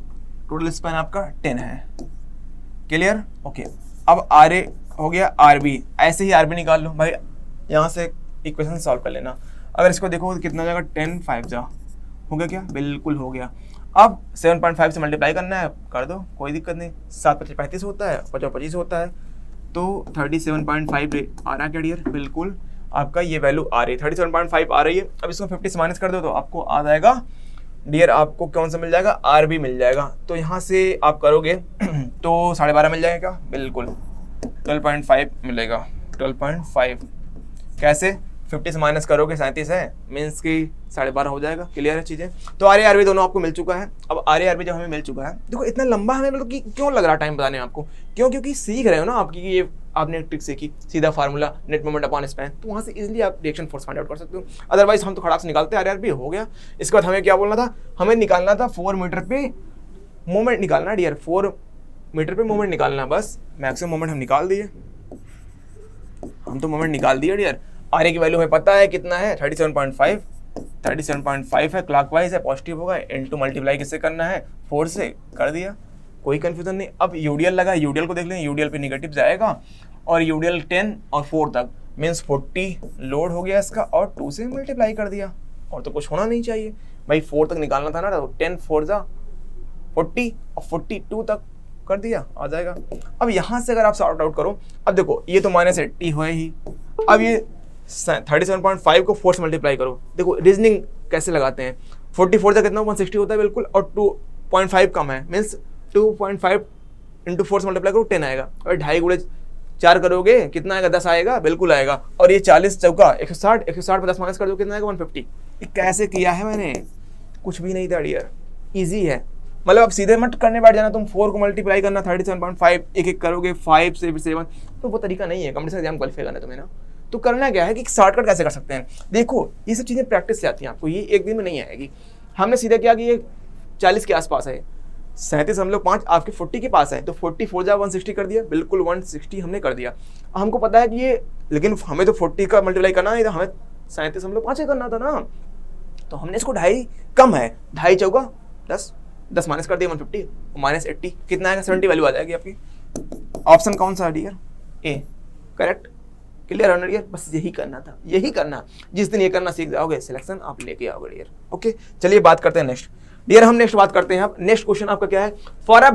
टोटल स्पैन आपका 10 है, क्लियर, ओके। अब आर ए हो गया, आर बी, ऐसे ही आर बी निकाल लो भाई, यहाँ से इक्वेशन सॉल्व कर लेना। अगर इसको देखो तो कितना जाएगा? 10 5 जा हो गया क्या? बिल्कुल हो गया। अब 7.5 से मल्टीप्लाई करना है, कर दो, कोई दिक्कत नहीं, 7 25 35 होता है, 50 25 होता है, तो 37.5 आ रहा है क्या डियर? बिल्कुल आपका ये वैल्यू आ रही है, 37.5 आ रही है। अब इसको 50 से माइनस कर दो तो आपको आ जाएगा डियर, आपको कौन सा मिल जाएगा? आर बी मिल जाएगा। तो यहाँ से आप करोगे तो 12.5 मिल जाएगा क्या? बिल्कुल 12.5 मिलेगा, 12.5 कैसे? 50 से माइनस करोगे 37 है, मीन्स की 12.5 हो जाएगा, क्लियर है चीज़ें। तो आर ए आर बी दोनों आपको मिल चुका है। अब आर ए आर बी जब हमें मिल चुका है, देखो इतना लंबा हमें मतलब कि क्यों लग रहा टाइम बताने में आपको, क्योंकि सीख रहे हो ना आपकी, ये आपने एक ट्रिक सीखी, सीधा formula net moment upon span, तो वहाँ से इजीली आप रिएक्शन फोर्स फाइंड आउट कर सकते हो। अदरवाइज हम तो खड़ाक से निकालते आर ए आर बी, हो गया। इसके बाद हमें क्या बोलना था? हमें निकालना था 4 मीटर पे मोमेंट निकालना डियर, 4 मीटर पे मोमेंट निकालना, बस मैक्सिमम मोमेंट हम निकाल दिए, हम तो मोमेंट निकाल दिए डियर। आर ए की वैल्यू हमें पता है कितना है? 37.5, 37.5 है, क्लॉकवाइज है, पॉजिटिव होगा, इनटू मल्टीप्लाई किससे करना है, 4 से, कर दिया, कोई कंफ्यूजन नहीं। अब यूडीएल लगा, यूडीएल को देख लें, यूडीएल पे नेगेटिव जाएगा और यूडीएल 10 और 4 तक मीन्स 40 लोड हो गया इसका और 2 से मल्टीप्लाई कर दिया, और तो कुछ होना नहीं चाहिए भाई, 4 तक निकालना था ना, तो 10 4 जा 40 और 42 तक कर दिया, आ जाएगा। अब यहाँ से अगर आप सॉर्ट आउट करो, अब देखो ये तो -80 हुए ही, अब ये 37.5 को 4 से मल्टीप्लाई करो, देखो रीजनिंग कैसे लगाते हैं, 44 तक कितना 160 होता है बिल्कुल, और 2.5 कम है मीन्स 2.5 इंटू 4 से मल्टीप्लाई करो 10 आएगा, और 2.5 गुणे 4 करोगे कितना आएगा, 10 आएगा, बिल्कुल आएगा। और ये 40 चौका 160, 160 पे 10 माइनस कर दो कितना आएगा 150। ये कैसे किया है मैंने, कुछ भी नहीं था डियर, ईजी है, मतलब अब सीधे मत करने बैठ जाना तुम, 4 को मल्टीप्लाई करना 37.5 एक एक करोगे 5 से फिर 7, तो वो तरीका नहीं है कंपटीशन एग्जाम क्वालिफाई करना तुम्हें ना। तो करना क्या है कि शॉर्टकट कैसे कर सकते हैं, देखो ये सब चीज़ें प्रैक्टिस से आती हैं आपको, ये एक दिन में नहीं आएगी। हमने सीधा किया कि ये 40 के आसपास है, 37.5 आपके 40 के पास है, तो 44 जा 160 कर दिया, बिल्कुल 160 हमने कर दिया। हमको पता है कि ये, लेकिन हमें तो 40 का मल्टीप्लाई करना है, तो हमें 37.5 ही करना था ना, तो हमने इसको 2.5 कम है, 2.5 चौका 10 माइनस कर दिया 150 -80 कितना आएगा 70 वैल्यू आ जाएगी आपकी। ऑप्शन कौन सा है डियर, ए, करेक्ट, क्लियर है डियर, बस यही करना था, यही करना, जिस दिन ये करना सीख जाओगे सिलेक्शन आप लेके आओगे डियर। ओके चलिए बात करते हैं नेक्स्ट डियर, हम नेक्स्ट बात करते हैं। अब नेक्स्ट क्वेश्चन आपका क्या है, for a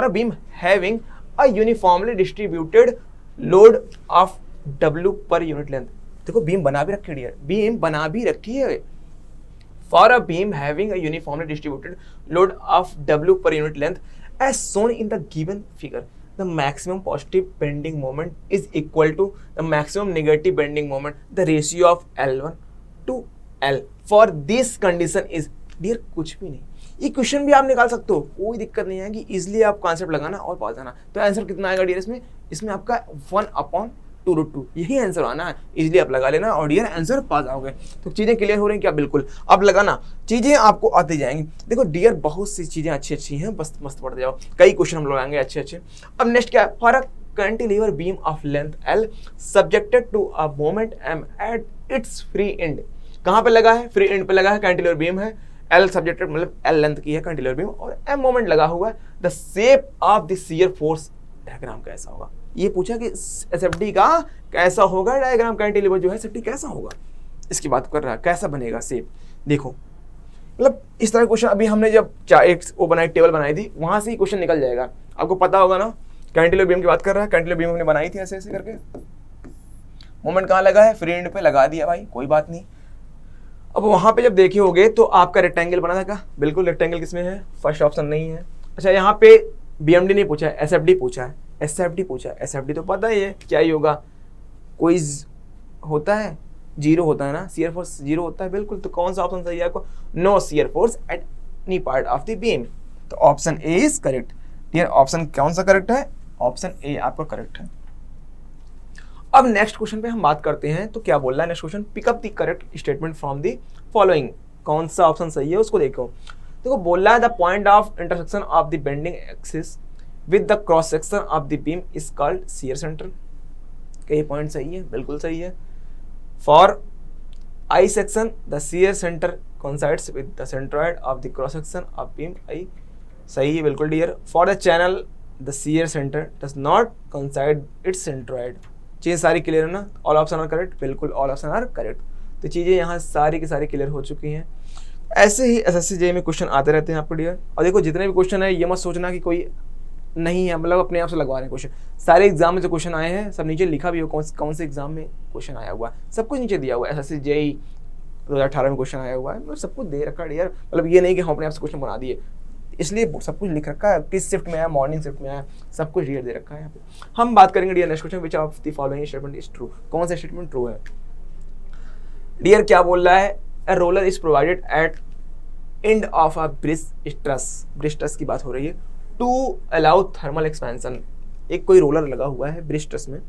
beam having a uniformly distributed load of W per unit length, देखो बीम बना भी रखी है डियर, बीम बना भी रखी है, for a beam having a uniformly distributed load of W per unit length as shown in the given figure, the maximum positive bending moment is equal to the maximum negative bending moment, the ratio of L1 to L for this condition is, dear कुछ भी नहीं, ये question भी आप निकाल सकते हो, कोई दिक्कत नहीं आएगी, इजिली आप कॉन्सेप्ट लगाना और पास जाना। तो आंसर कितना आएगा डियर इसमें आपका 1/2√2, यही आंसर आना है, इजीली आप लगा लेना और डियर आंसर पा जाओगे। तो चीज़ें क्लियर हो रही हैं क्या, बिल्कुल अब लगाना, चीज़ें आपको आती जाएंगी। देखो डियर बहुत सी चीज़ें अच्छी हैं, बस मस्त पढ़ते जाओ, कई क्वेश्चन हम लगाएंगे अच्छे। अब नेक्स्ट क्या है, for a cantilever beam of length L subjected to a moment M at its free end, कहाँ पे लगा है, फ्री एंड पे लगा है, कैंटिलीवर बीम है, L सब्जेक्टेड मतलब L लेंथ की है कैंटिलीवर बीम और M मोमेंट लगा हुआ है, the shape of the shear force diagram कैसा होगा, ये पूछा कि एसएफडी का कैसा होगा डायग्राम, कैंटिलीवर जो है एसएफडी कैसा होगा, इसकी बात कर रहा है, कैसा बनेगा शेप। देखो मतलब इस तरह क्वेश्चन अभी हमने जब एक वो बनाई टेबल बनाई थी, वहां से ही क्वेश्चन निकल जाएगा, आपको पता होगा ना, कैंटिलीवर बीम की बात कर रहा है, कैंटिलीवर बीम हमने बनाई थी ऐसे करके, मोमेंट कहाँ लगा है, फ्री एंड पे लगा दिया भाई, कोई बात नहीं। अब वहां पे जब देखे होगे तो आपका रेक्टेंगल बना था, बिल्कुल रेक्टेंगल किसमें है, फर्स्ट ऑप्शन नहीं है। अच्छा यहाँ पे बीएमडी नहीं पूछा है, एसएफडी पूछा है, एसएफडी पूछा है, एसएफडी तो पता ही है क्या ही होगा, कोई होता है, जीरो होता है ना, शियर फोर्स जीरो होता है, बिल्कुल। तो कौन सा ऑप्शन सही है आपको, no shear force at any part of the beam, तो option A is correct. Dear option कौन सा करेक्ट है, ऑप्शन ए आपका करेक्ट है। अब नेक्स्ट क्वेश्चन पे हम बात करते हैं, तो क्या बोल रहा है next question, pick up the correct statement from the following, कौन सा ऑप्शन सही है उसको देखो। देखो बोल रहा है the point of intersection of the bending axis with the cross section of the beam is called shear centre, कई पॉइंट सही है, बिल्कुल सही है। For I section the shear centre coincides with the centroid of the cross section of beam I, सही है बिल्कुल dear. For the channel the shear centre does not coincide its centroid, चीज़ें सारी क्लियर है ना, ऑल ऑप्शन आर करेक्ट, बिल्कुल all option are correct. तो चीज़ें यहाँ सारी की सारी क्लियर हो चुकी हैं। ऐसे ही एसएससी जेईई में क्वेश्चन आते रहते हैं आपको डियर, और देखो जितने भी क्वेश्चन है ये मत सोचना कि कोई नहीं है, मतलब अपने आप से लगवा रहे हैं क्वेश्चन, सारे एग्जाम में जो क्वेश्चन आए हैं सब नीचे लिखा भी हो कौन से एग्जाम में क्वेश्चन आया हुआ है, सब कुछ नीचे दिया हुआ है। एसएससी जेईई 2018 में क्वेश्चन आया हुआ है, मतलब सब कुछ दे रखा है यार, मतलब ये नहीं कि हम अपने आप से क्वेश्चन बना दिए, इसलिए सब कुछ लिख रखा है, किस शिफ्ट में आया, मॉर्निंग शिफ्ट में आया, सब कुछ डियर दे रखा है यहाँ पे। हम बात करेंगे dear next question, which of the following statement is true, कौन सा स्टेटमेंट ट्रू है डियर। क्या बोल रहा है, a roller is provided at end of a bridge truss की बात हो रही है, टू अलाउ थर्मल एक्सपेंशन, एक कोई रोलर लगा हुआ है ब्रिज ट्रस में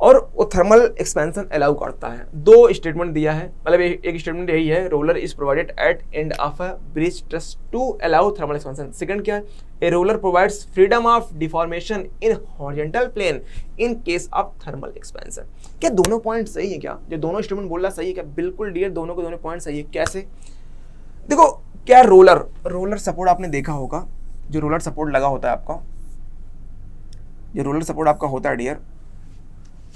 और वो थर्मल एक्सपेंशन अलाउ करता है। दो स्टेटमेंट दिया है, मतलब एक स्टेटमेंट यही है, roller is provided at end of a bridge truss to allow thermal expansion. Second क्या है, a roller provides freedom of deformation in horizontal plane in case of thermal expansion. क्या दोनों पॉइंट सही है? क्या जो दोनों स्टेटमेंट बोल रहा सही है क्या? बिल्कुल डियर, दोनों के दोनों पॉइंट सही है। कैसे? देखो क्या रोलर सपोर्ट आपने देखा होगा, जो रोलर सपोर्ट लगा होता है आपका, जो रोलर सपोर्ट आपका होता है डियर,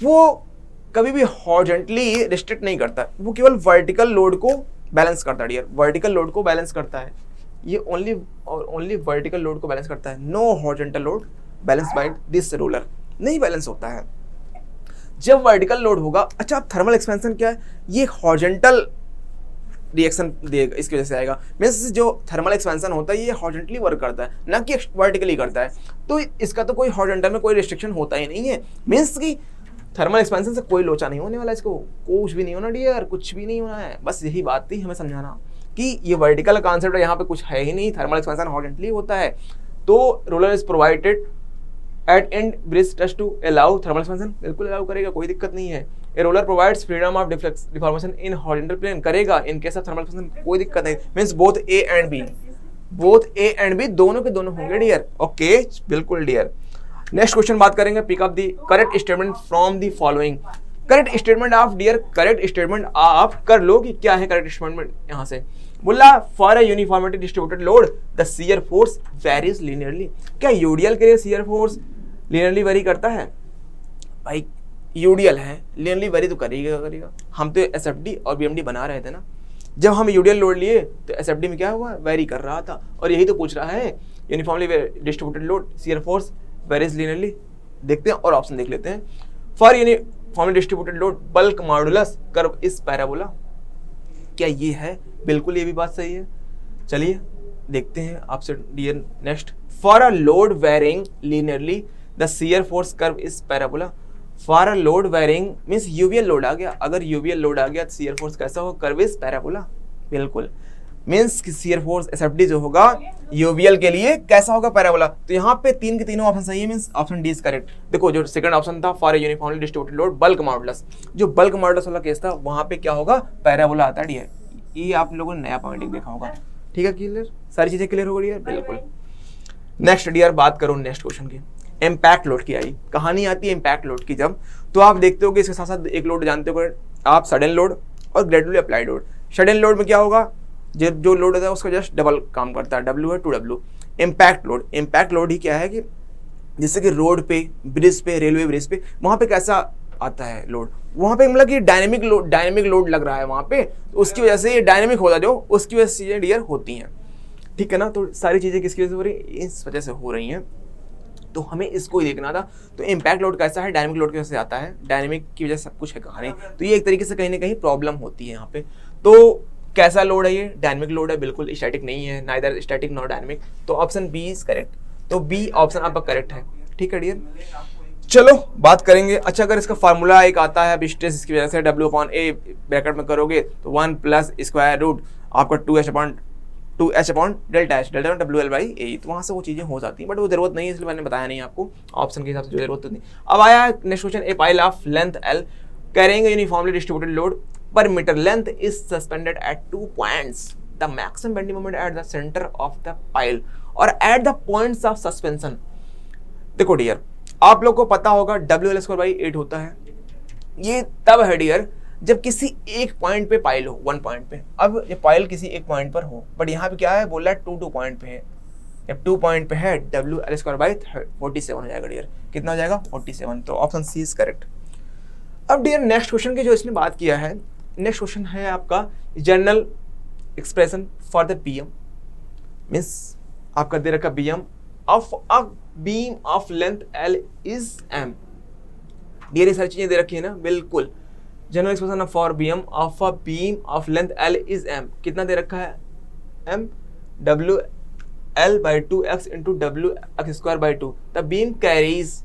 वो कभी भी हॉरिजॉन्टली रिस्ट्रिक्ट नहीं करता, वो केवल वर्टिकल लोड को बैलेंस करता है डियर, वर्टिकल लोड को बैलेंस करता है, ये ओनली वर्टिकल लोड को बैलेंस करता है। No horizontal load balance by this roller, नहीं बैलेंस होता है जब वर्टिकल लोड होगा। अच्छा, अब थर्मल एक्सपेंशन क्या है? ये हॉरिजॉन्टल रिएक्शन देगा, इसकी वजह से आएगा। मीन्स जो थर्मल एक्सपेंशन होता है ये हॉरिजॉन्टली वर्क करता है, ना कि वर्टिकली करता है, तो इसका तो कोई हॉरिजॉन्टल में कोई रिस्ट्रिक्शन होता ही नहीं है। मीन्स की थर्मल एक्सपेंशन से कोई लोचा नहीं होने वाला, इसको कुछ भी नहीं होना डियर, कुछ भी नहीं होना है। बस यही बात थी हमें समझाना कि ये वर्टिकल कॉन्सेप्ट है, यहाँ पे कुछ है ही नहीं, थर्मल एक्सपेंशन हॉरिजॉन्टली होता है। तो roller is provided at end bridge truss to allow thermal expansion, बिल्कुल अलाउ करेगा, कोई दिक्कत नहीं है। A roller provides freedom of deformation in horizontal plane, करेगा in case of thermal expansion, कोई दिक्कत नहीं। Means both A and B दोनों के दोनों होंगे डियर। ओके, बिल्कुल डियर। नेक्स्ट क्वेश्चन बात करेंगे, pick up the correct statement from the following. Correct statement of dear, correct statement आप कर लो कि क्या है करेक्ट स्टेटमेंट। यहां से बोला for a uniformity distributed load the shear force varies linearly. क्या यूडीएल के लिए शियर फोर्स लीनियरली वेरी करता है? भाई यूडीएल है, लीनियरली वेरी तो करेगा। हम तो एसएफडी और बीएमडी बना रहे थे ना, जब हम यूडीएल लोड लिए तो एसएफडी में क्या हुआ, वेरी कर रहा था। और यही तो पूछ रहा है, uniformly distributed load shear force varies linearly. देखते हैं और ऑप्शन देख लेते हैं। For uniformly distributed load bulk modulus curve इस पैराबोला, क्या ये है? बिल्कुल, ये भी बात सही है। चलिए देखते हैं आपसे dear. Next, for a load varying linearly the shear force curve is parabola. For a load varying means UVL load आ गया, अगर यूवीएल लोड आ गया तो शियर फोर्स कैसा होगा? Curve is parabola. बिल्कुल, मींस कि शियर फोर्स एसएफडी जो होगा यूवीएल के लिए कैसा होगा? पैराबोला। तो यहाँ पे तीन के तीनों ऑप्शन सही है, means option D is correct. देखो जो सेकंड ऑप्शन था for uniformly distributed load bulk modulus, जो बल्क मॉडुलस वाला केस था वहां पे क्या होगा? पैराबोला आता है। ये आप लोगों ने नया पॉइंट देखा होगा। ठीक है, क्लियर, सारी चीजें क्लियर हो गई है, बिल्कुल। नेक्स्ट डियर बात करो नेक्स्ट क्वेश्चन की। इम्पैक्ट लोड की आई कहानी आती है इम्पैक्ट लोड की जब, तो आप देखते हो कि इसके साथ साथ एक लोड जानते हो आप, सडन लोड और gradually applied load. Sudden load में क्या होगा, जो लोड होता है उसका जस्ट डबल काम करता है, डब्ल्यू है 2W। इम्पैक्ट लोड ही क्या है कि जैसे कि रोड पे, ब्रिज पे, रेलवे ब्रिज पे, वहां पे कैसा आता है लोड, वहां पे मतलब कि डायनेमिक लोड लग रहा है वहां पे, तो उसकी वजह से ये डायनेमिक होता जो उसकी वजह से चीजें डियर होती हैं। ठीक है ना, तो सारी चीजें किसकी वजह से हो रही है? इस वजह से हो रही हैं, तो हमें इसको ही देखना था। तो इम्पैक्ट लोड कैसा है? डायनेमिक लोड की वजह से आता है, डायनेमिक की वजह से सब कुछ है कहानी। तो ये एक तरीके से कहीं ना कहीं प्रॉब्लम होती है यहाँ पे। तो कैसा लोड है ये? डायनेमिक लोड है, बिल्कुल स्टैटिक नहीं है, नाइदर स्टैटिक नॉट डायनेमिक। तो ऑप्शन बी इज करेक्ट, तो बी ऑप्शन आपका करेक्ट है। ठीक है डियर, चलो बात करेंगे। अच्छा, अगर इसका फार्मूला एक आता है अब स्ट्रेस इसकी वजह से W/A ब्रैकेट में करोगे तो 1 प्लस स्क्वायर रूट आपका 2H upon delta H, delta WL/A, तो वहाँ से वो चीज़ें हो जाती हैं, बट वो जरूरत नहीं है, इसलिए मैंने बताया नहीं आपको, ऑप्शन के हिसाब से जो जरूरत नहीं। अब आया next question, a pile of length L carrying uniformly distributed load per metre length is suspended at 2 points, the maximum bending moment at the centre of the pile और at the points of suspension. देखो dear, आप लोग को पता होगा WL/8 होता है, ये तब है डियर जब किसी एक पॉइंट पे पाइल हो, 1 पॉइंट पे। अब ये पाइल किसी एक पॉइंट पर हो, बट यहाँ पे क्या है, बोल रहा है 2 पॉइंट पे है। जब 2 पॉइंट पे है WL/47 हो जाएगा डियर। कितना हो जाएगा? 47। तो ऑप्शन सी इज करेक्ट। अब डियर नेक्स्ट क्वेश्चन की जो इसने बात किया है, नेक्स्ट क्वेश्चन है आपका general expression for the BM, means आपका दे रखा BM of a beam of length L is M। Dear ये सारी चीजें दे रखी है ना, बिल्कुल। General expression for BM of a beam of length L is M, कितना दे रखा है? M WL/2x into WX² the beam carries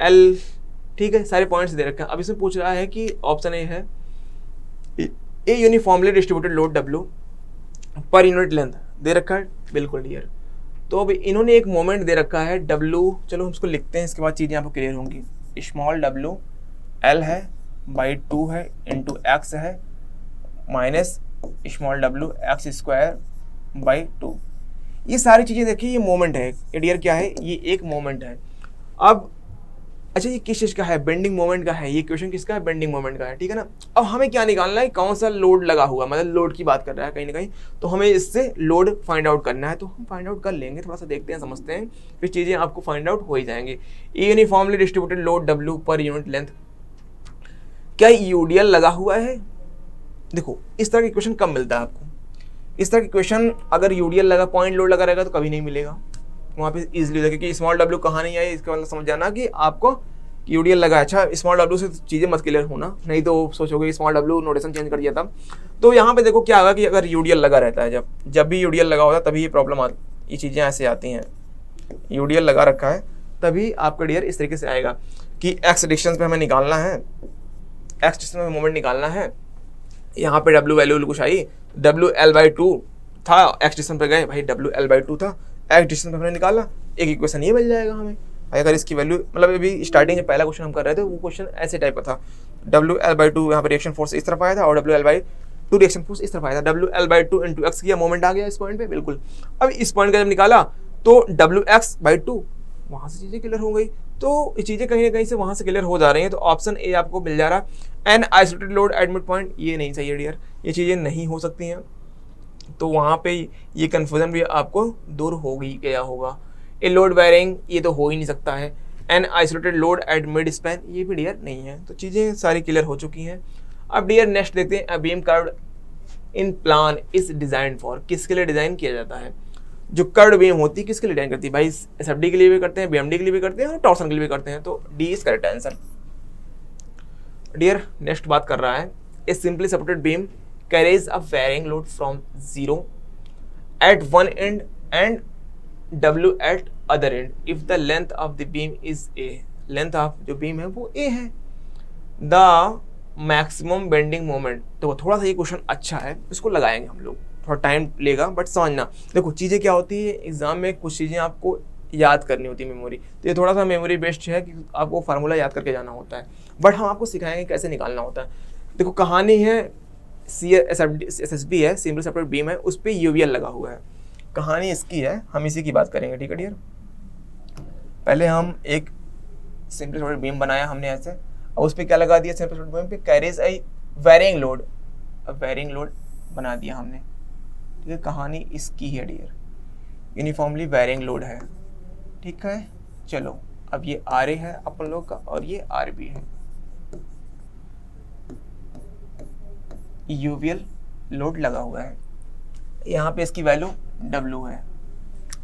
L। ठीक है, सारे पॉइंट्स दे रखे हैं। अब इसमें पूछ रहा है कि ऑप्शन ए है a uniformly distributed load W per unit length दे रखा है, बिल्कुल डियर। तो अब इन्होंने एक मोमेंट दे रखा है W, चलो हम उसको लिखते हैं, इसके बाद चीजें आपको क्लियर होंगी। स्मॉल W एल है बाई 2 है इंटू एक्स है minus small W x square by 2। ये सारी चीज़ें देखिए, ये मोमेंट है, ये डियर क्या है, ये एक मोमेंट है। अब अच्छा ये किस चीज़ का है, बेंडिंग मोमेंट का है, ये क्वेश्चन किसका है, बेंडिंग मोमेंट का है, ठीक है ना। अब हमें क्या निकालना है, कौन सा लोड लगा हुआ, मतलब लोड की बात कर रहा है कहीं ना कहीं, तो हमें इससे लोड फाइंड आउट करना है। तो हम फाइंड आउट कर लेंगे, थोड़ा सा देखते हैं, समझते हैं, फिर चीज़ें आपको फाइंड आउट हो ही जाएंगी। यूनिफॉर्मली डिस्ट्रीब्यूटेड लोड डब्ल्यू पर यूनिट लेंथ, क्या यूडीएल लगा हुआ है। देखो इस तरह की क्वेश्चन कब मिलता है आपको, इस तरह की क्वेश्चन अगर यूडीएल लगा, पॉइंट लोड लगा रहेगा तो कभी नहीं मिलेगा, वहाँ पे इजीली होता है, क्योंकि स्मॉल डब्ल्यू कहाँ नहीं आई, इसका मतलब समझ जाना कि आपको यूडीएल लगा है। अच्छा स्मॉल डब्ल्यू से चीज़ें मत क्लियर होना, नहीं तो सोचोगे स्मॉल डब्ल्यू नोटेशन चेंज कर दिया था। तो यहाँ पे देखो क्या होगा कि अगर यूडीएल लगा रहता है, जब भी यूडीएल लगा होता है तभी ये प्रॉब्लम ये चीज़ें ऐसे आती हैं। यूडीएल लगा रखा है तभी आपका डियर इस तरीके से आएगा कि एक्स डिस्टेंस पे हमें निकालना है, एक्स डिस्टेंस में मोमेंट निकालना है। यहाँ पे डब्ल्यू वैल्यू कुछ आई, डब्ल्यू एल बाई 2 था, एक्स डिस्टेंस पे गए भाई, डब्ल्यू एल बाई 2 था, एक्स डिस्टेंस पे हमने निकाला, एक इक्वेशन ये मिल जाएगा हमें। अगर इसकी वैल्यू, मतलब अभी स्टार्टिंग जब पहला क्वेश्चन हम कर रहे थे वो क्वेश्चन ऐसे टाइप का था, डब्ल्यू एल बाई 2 यहाँ पर रिएक्शन फोर्स इस तरफ आया था और W L by 2 reaction force इस तरफ आया था, W L by 2 into x किया, मोमेंट आ गया इस पॉइंट पे, बिल्कुल। अब इस पॉइंट का जब निकाला तो डब्ल्यू एक्स बाई 2, वहाँ से चीज़ें क्लियर हो गई। तो ये चीज़ें कहीं ना कहीं से वहाँ से क्लियर हो जा रही हैं, तो ऑप्शन ए आपको मिल जा रहा है। An isolated load at mid point, ये नहीं सही है डियर, ये चीज़ें नहीं हो सकती हैं, तो वहाँ पे ये कन्फ्यूजन भी आपको दूर हो गया होगा। ए लोड वेरिंग, ये तो हो ही नहीं सकता है। An isolated load at mid span, ये भी डियर नहीं है। तो चीज़ें सारी क्लियर हो चुकी हैं। अब डियर नेक्स्ट देखते हैं, beam curve in plan is design for, किसके लिए डिज़ाइन किया जाता है। जो कर्व बीम होती है किसके लिए डिजाइन करती है भाई, एसएफडी के लिए भी करते हैं, बीएमडी के लिए भी करते हैं और टॉर्सन के लिए भी करते हैं, तो D is correct answer. Dear next बात कर रहा है, a simply supported beam carries a varying load from 0 at one end and W at other end if the length of the beam is A, length of जो बीम है वो ए है। The maximum bending moment, तो थोड़ा सा ये question अच्छा है, इसको लगाएंगे हम लोग, थोड़ा टाइम लेगा बट समझना। देखो चीज़ें क्या होती है, एग्जाम में कुछ चीज़ें आपको याद करनी होती है मेमोरी, तो ये थोड़ा सा मेमोरी बेस्ड है कि आपको फार्मूला याद करके जाना होता है, बट हम आपको सिखाएंगे कैसे निकालना होता है। देखो कहानी है, SSB है, सिंपल सेपरेट बीम है, उस पर यूवीएल लगा हुआ है, कहानी इसकी है, हम इसी की बात करेंगे, ठीक है डियर। पहले हम एक सिंपल सेपरेट बीम बनाया हमने ऐसे, और उस पर क्या लगा दिया, सिंपल सेपरेट बीम पे कैरीज आई वेरिंग लोड, अब वेरिंग लोड बना दिया हमने, ठीक है। कहानी इसकी है डियर, यूनिफॉर्मली वेरिंग लोड है, ठीक है। चलो अब ये आर ए है अपन लोग का और ये आर बी है, यूवीएल लोड लगा हुआ है, यहाँ पे इसकी वैल्यू डब्ल्यू है,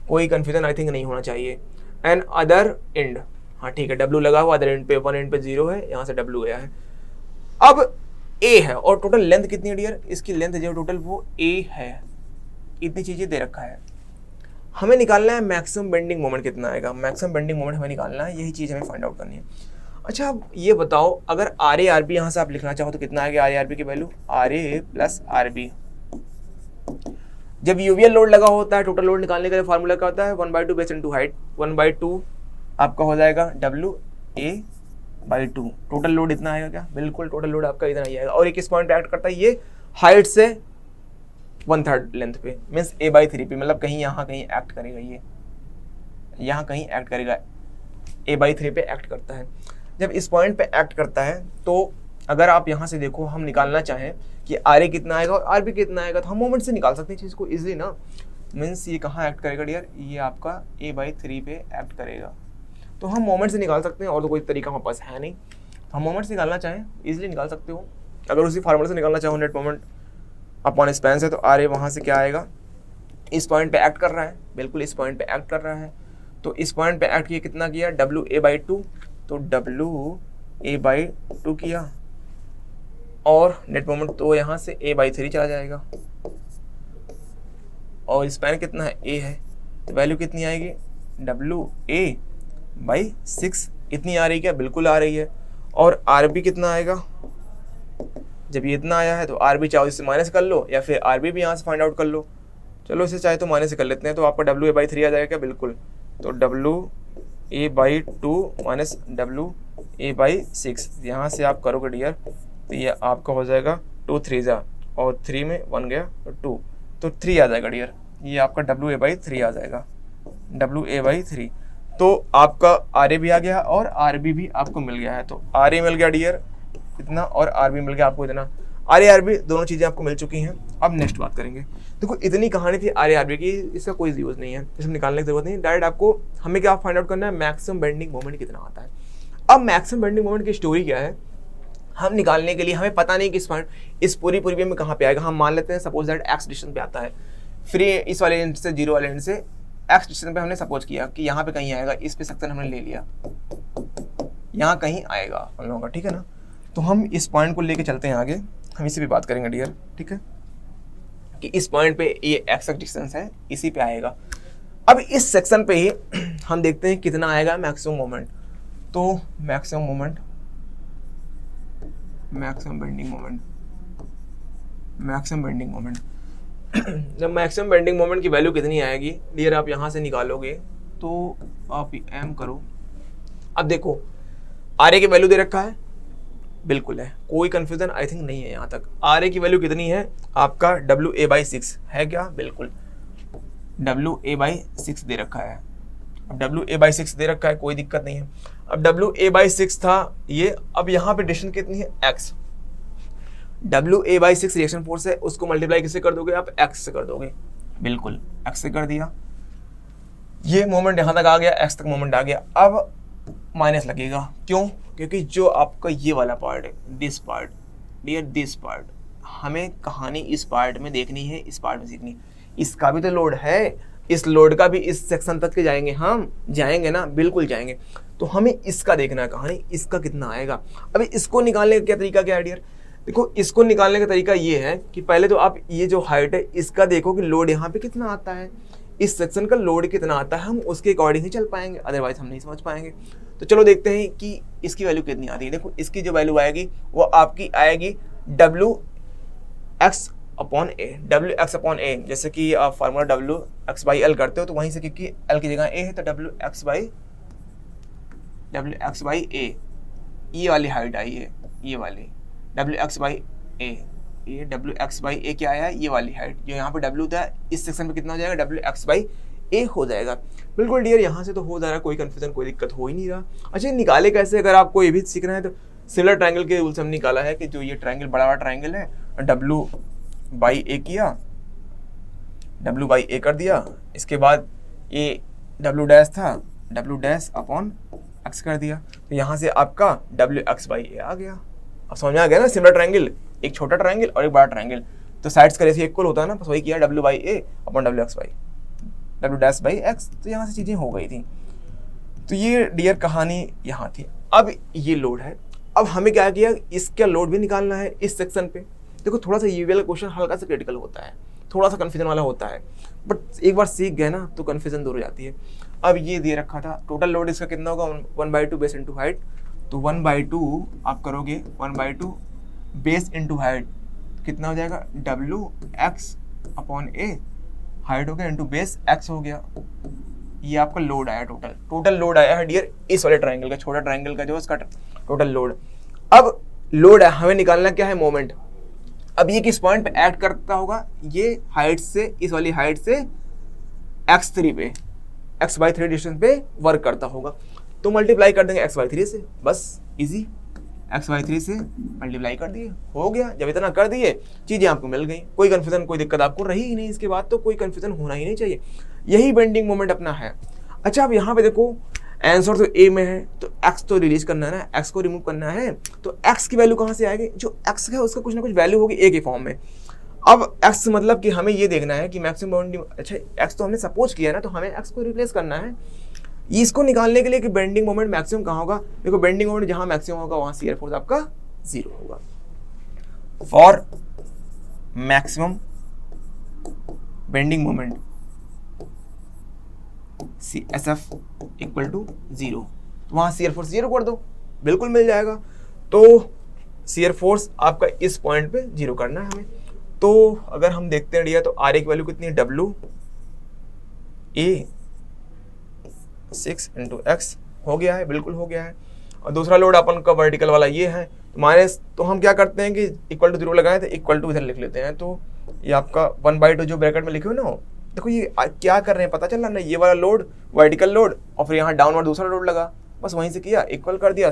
कोई कंफ्यूजन आई थिंक नहीं होना चाहिए। एंड अदर एंड, हाँ ठीक है, डब्ल्यू लगा हुआ, अदर एंड पे वन एंड पे 0 है, यहाँ से डब्ल्यू गया है। अब ए है और टोटल लेंथ कितनी है डियर, इसकी लेंथ जो टोटल वो ए है, इतनी चीज़ें दे रखा है। हमें निकालना है मैक्सिमम बेंडिंग मोमेंट कितना आएगा, मैक्सिमम बेंडिंग मोमेंट हमें निकालना है, यही चीज़ हमें फाइंड आउट करनी है। अच्छा अब ये बताओ, अगर आर ए आर बी यहाँ से आप लिखना चाहो तो कितना आएगा, आर ए आर बी की value R A plus R B. जब यूवीएल लोड लगा होता है, टोटल लोड निकालने का लिए फार्मूला क्या होता है, 1/2 बेस इनटू हाइट, 1/2 आपका हो जाएगा WA/2। टोटल लोड इतना आएगा क्या, बिल्कुल टोटल लोड आपका इतना ही आएगा। और ये किस पॉइंट पे एक्ट करता है, ये हाइट से 1/3 लेंथ पे, मीन्स A/3 पे, मतलब कहीं यहाँ कहीं एक्ट करेगा, ये यहाँ कहीं एक्ट करेगा, A/3 पे एक्ट करता है। जब इस पॉइंट पे एक्ट करता है तो अगर आप यहाँ से देखो, हम निकालना चाहें कि आर ए कितना आएगा और आर बी कितना आएगा, तो हम मोमेंट से निकाल सकते हैं चीज़ को इजीली ना। मीन्स ये कहाँ एक्ट करेगा डियर, ये आपका A/3 पे एक्ट करेगा, तो हम मोमेंट से निकाल सकते हैं, और तो कोई तरीका हमारे पास है नहीं। हम मोमेंट से निकालना चाहें इजीली निकाल सकते हो। अगर उसी फार्मूले से निकालना चाहो, नेट मोमेंट अपॉन स्पैन से, तो आर ए वहाँ से क्या आएगा, इस पॉइंट पे एक्ट कर रहा है, बिल्कुल इस पॉइंट पे एक्ट कर रहा है, तो इस पॉइंट पे एक्ट किया, कितना किया, WA/2, तो WA/2 किया, और नेट मोमेंट तो यहाँ से A/3 चला जाएगा, और स्पैन कितना है, A है, तो वैल्यू कितनी आएगी, WA/6 इतनी आ रही, क्या बिल्कुल आ रही है। और RB कितना आएगा, जब ये इतना आया है तो RB चाहो इससे माइनस कर लो, या फिर RB भी यहाँ से फाइंड आउट कर लो, चलो इसे चाहे तो माइनस कर लेते हैं, तो आपका WA/3 आ जाएगा क्या, बिल्कुल। तो WA/2 माइनस A/6, यहाँ से आप करोगे डियर तो ये आपका हो जाएगा 2 3 जा, और 3 में 1 गया तो 2, तो 3 आ जाएगा डियर, ये आपका WA/3 आ जाएगा, WA/3। तो आपका RA भी आ गया और RB भी आपको मिल गया है। तो RA मिल गया डियर इतना और RB मिल गया आपको इतना। RA RB दोनों चीज़ें आपको मिल चुकी हैं। अब नेक्स्ट बात करेंगे। देखो इतनी कहानी थी RA RB की, इसका कोई यूज़ नहीं है, इसमें निकालने की जरूरत नहीं है। डायरेक्ट आपको हमें क्या फाइंड आउट करना है, मैक्सिमम बेंडिंग मोमेंट कितना आता है। अब मैक्सिमम बेंडिंग मोमेंट की स्टोरी क्या है, हम निकालने के लिए हमें पता नहीं कि इस पूरी वे में कहाँ पे आएगा। हम मान लेते हैं सपोज दैट एक्स डिस्टेंस पे आता है, फिर इस वाले एंड से 0 वाले एंड से एक्स डिस्टेंस पे हमने सपोज किया कि यहाँ पे कहीं आएगा, इस पे सेक्शन हमने ले लिया, यहाँ कहीं आएगा हम लोगों का, ठीक है ना। तो हम इस पॉइंट को लेके चलते हैं आगे, हम इसी पे बात करेंगे डियर, ठीक है, कि इस पॉइंट पे ये एक्स डिस्टेंस है, इसी पे आएगा। अब इस सेक्शन पे ही हम देखते हैं कितना आएगा मैक्सिमम मोमेंट। तो maximum moment, maximum bending moment, maximum bending moment जब मैक्सिमम बेंडिंग मोमेंट की वैल्यू कितनी आएगी डियर, आप यहाँ से निकालोगे तो आप एम करो। अब देखो आर की वैल्यू दे रखा है, बिल्कुल है, कोई कंफ्यूजन आई थिंक नहीं है यहाँ तक। आर की वैल्यू कितनी है आपका, WA/6 है क्या, बिल्कुल WA/6 दे रखा है। अब WA/6 दे रखा है, कोई दिक्कत नहीं है। अब WA/6 था ये, अब यहाँ पे डिस्टेंस कितनी है, x। WA/6 रिएक्शन फोर्स है, उसको मल्टीप्लाई किससे कर दोगे आप, x से कर दोगे, बिल्कुल x से कर दिया। ये मोमेंट यहाँ तक आ गया, x तक मोमेंट आ गया। अब माइनस लगेगा, क्यों, क्योंकि जो आपका ये वाला पार्ट है, this part dear, this part, हमें कहानी इस पार्ट में देखनी है, इस पार्ट में सीखनी। इसका भी तो लोड है, इस लोड का भी इस सेक्शन तक के जाएंगे, हम जाएंगे ना, बिल्कुल जाएंगे। तो हमें इसका देखना है कहानी, इसका कितना आएगा। अभी इसको निकालने का क्या तरीका, क्या है डियर, देखो इसको निकालने का तरीका ये है कि पहले तो आप ये जो हाइट है इसका देखो कि लोड यहाँ पे कितना आता है, इस सेक्शन का लोड कितना आता है, हम उसके अकॉर्डिंग ही चल पाएंगे, अदरवाइज हम नहीं समझ पाएंगे। तो चलो देखते हैं कि इसकी वैल्यू कितनी आती है। देखो इसकी जो वैल्यू आएगी वो आपकी आएगी WX/A, WX/A, जैसे कि आप फार्मूला WX/L करते हो तो वहीं से, क्योंकि L की जगह A है तो WX/A, ये वाली हाइट आई है, ये वाली WX/A, ये WX/A क्या आया, ये वाली हाइट, जो यहाँ पे W था इस सेक्शन पे कितना हो जाएगा, WX/A हो जाएगा। बिल्कुल डियर, यहाँ से तो हो जा रहा है, कोई कंफ्यूजन कोई दिक्कत हो ही नहीं रहा। अच्छा निकाले कैसे, अगर आपको ये भी सीखना है तो सिमिलर ट्रायंगल के रूल से हम निकाला है कि जो ये ट्रायंगल बड़ा वाला ट्रायंगल है, W/A किया, W/A कर दिया, इसके बाद ये W' था, W'/X कर दिया, तो यहाँ से आपका WX/A आ गया। अब समझ में आ गया ना, सिमिलर ट्रायंगल, एक छोटा ट्रायंगल और एक बड़ा ट्रायंगल, तो साइड्स का रेशियो इक्वल होता है ना, बस वही किया, W/A/WX, W'/X, तो यहाँ से चीज़ें हो गई थी। तो ये डियर कहानी यहाँ थी। अब ये लोड है, अब हमें क्या किया, इसका लोड भी निकालना है इस सेक्शन पे। देखो थोड़ा सा ये वाला क्वेश्चन हल्का सा क्रिटिकल होता है, थोड़ा सा कन्फ्यूजन वाला होता है, बट एक बार सीख गए ना तो कन्फ्यूजन दूर हो जाती है। अब ये दे रखा था, टोटल लोड इसका कितना होगा, 1/2 बेस इंटू हाइट, तो 1/2 आप करोगे, 1/2 बेस इंटू हाइट कितना हो जाएगा, WX/A, हाइट हो गया इंटू बेस x हो गया। ये आपका लोड आया, टोटल लोड आया है डियर इस वाले ट्रायंगल का, छोटा ट्रायंगल का जो इसका टोटल लोड। अब लोड है, हमें निकालना क्या है, मोमेंट। अब ये किस पॉइंट पे ऐड करता होगा, ये हाइट से, इस वाली हाइट से x3 पे, x/3 डिस्टेंस पे वर्क करता होगा, तो मल्टीप्लाई कर देंगे x/3 से, बस इजी, x/3 से मल्टीप्लाई कर दिए, हो गया। जब इतना कर दिए चीज़ें आपको मिल गई, कोई कन्फ्यूजन कोई दिक्कत आपको रही ही नहीं, इसके बाद तो कोई कन्फ्यूजन होना ही नहीं चाहिए। यही बेंडिंग मोमेंट अपना है। अच्छा अब यहाँ पे देखो आंसर तो ए में है, तो x तो रिलीज करना है ना, x को रिमूव करना है, तो x की वैल्यू कहाँ से आएगी, जो x है उसका कुछ ना कुछ वैल्यू होगी a के फॉर्म में। अब x मतलब कि हमें ये देखना है कि मैक्सिमम बेंडिंग, अच्छा x तो हमने सपोज किया ना, तो हमें x को रिप्लेस करना है इसको निकालने के लिए कि बेंडिंग मोमेंट मैक्सिमम कहाँ होगा। देखो बेंडिंग मोमेंट जहाँ मैक्सिमम होगा वहाँ शियर फोर्स आपका 0 होगा। For maximum bending moment SF equal to 0, तो वहाँ शियर फोर्स 0 कर दो, बिल्कुल मिल जाएगा। तो शियर फोर्स आपका इस पॉइंट पे 0 करना है हमें। तो अगर हम देखते हैं डियर, तो RA की वैल्यू कितनी है, WA/6 इंटू x हो गया है, बिल्कुल हो गया है। और दूसरा लोड अपन का वर्टिकल वाला ये है, तो माइनस, तो हम क्या करते हैं कि इक्वल टू 0 लगाए तो इक्वल टू इधर लिख लेते हैं। तो ये आपका 1/2 जो ब्रैकेट में लिखे हो ना, देखो ये क्या कर रहे हैं पता चल रहा ना, ये वाला लोड वर्टिकल लोड और फिर यहाँ डाउनवर्ड दूसरा लोड लगा, बस वहीं से किया, इक्वल कर दिया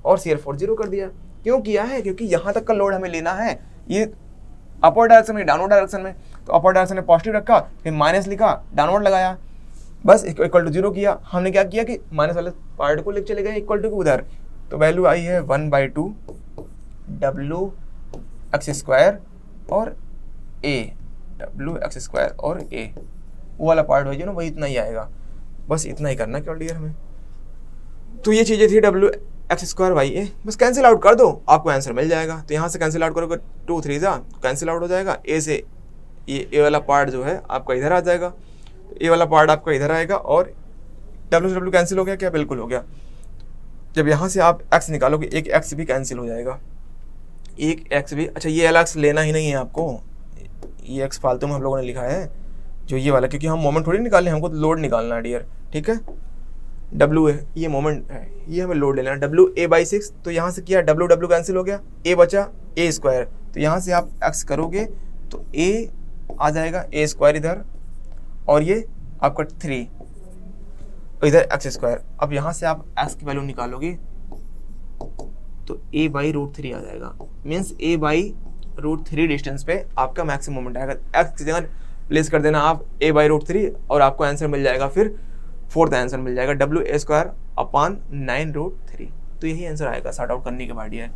और शियर फोर्स 0 कर दिया। क्यों किया है? क्योंकि यहाँ तक का लोड हमें लेना है, ये अपर डायरेक्शन में डाउनवर्ड डायरेक्शन में, तो अपर डायरेक्शन में पॉजिटिव रखा, फिर माइनस लिखा, डाउनवर्ड लगाया, बस इक्वल टू 0 किया। हमने क्या किया कि माइनस वाले पार्ट को लेके चले गए इक्वल टू के उधर, तो वैल्यू आई है 1/2 WX² और A, WX² और A, वो वाला पार्ट हो ना, वही इतना ही आएगा, बस इतना ही करना क्या डियर हमें। तो ये चीज़ें थी WX²/A, बस कैंसिल आउट कर दो, आपको आंसर मिल जाएगा। तो यहाँ से कैंसिल आउट करोगे 2 3 कैंसिल आउट हो जाएगा, A से ये वाला पार्ट जो है आपका इधर आ जाएगा, ये वाला पार्ट आपका इधर आएगा और W से W कैंसिल हो गया क्या? बिल्कुल हो गया। जब यहाँ से आप x निकालोगे, एक x भी कैंसिल हो जाएगा, एक x भी। अच्छा ये वाला x लेना ही नहीं है आपको, ये x फालतू में हम लोगों ने लिखा है जो ये वाला, क्योंकि हम मोमेंट थोड़ी निकालने, हमको तो लोड निकालना है डियर, ठीक है। W है, ये मोमेंट है, ये हमें लोड लेना है, WA/6, तो यहाँ से किया W कैंसिल हो गया, A बचा A², तो यहाँ से आप x करोगे तो A आ जाएगा A² इधर और ये आपका 3 इधर x²। अब यहाँ से आप x की वैल्यू निकालोगे तो A/√3 आ जाएगा, मीन्स A/√3 डिस्टेंस पे आपका मैक्सिमम मोमेंट आएगा। x की जगह प्लेस कर देना आप A/√3 और आपको आंसर मिल जाएगा, फिर फोर्थ आंसर मिल जाएगा WA²/9√3। तो यही आंसर आएगा सॉर्ट आउट करने के बाद ये।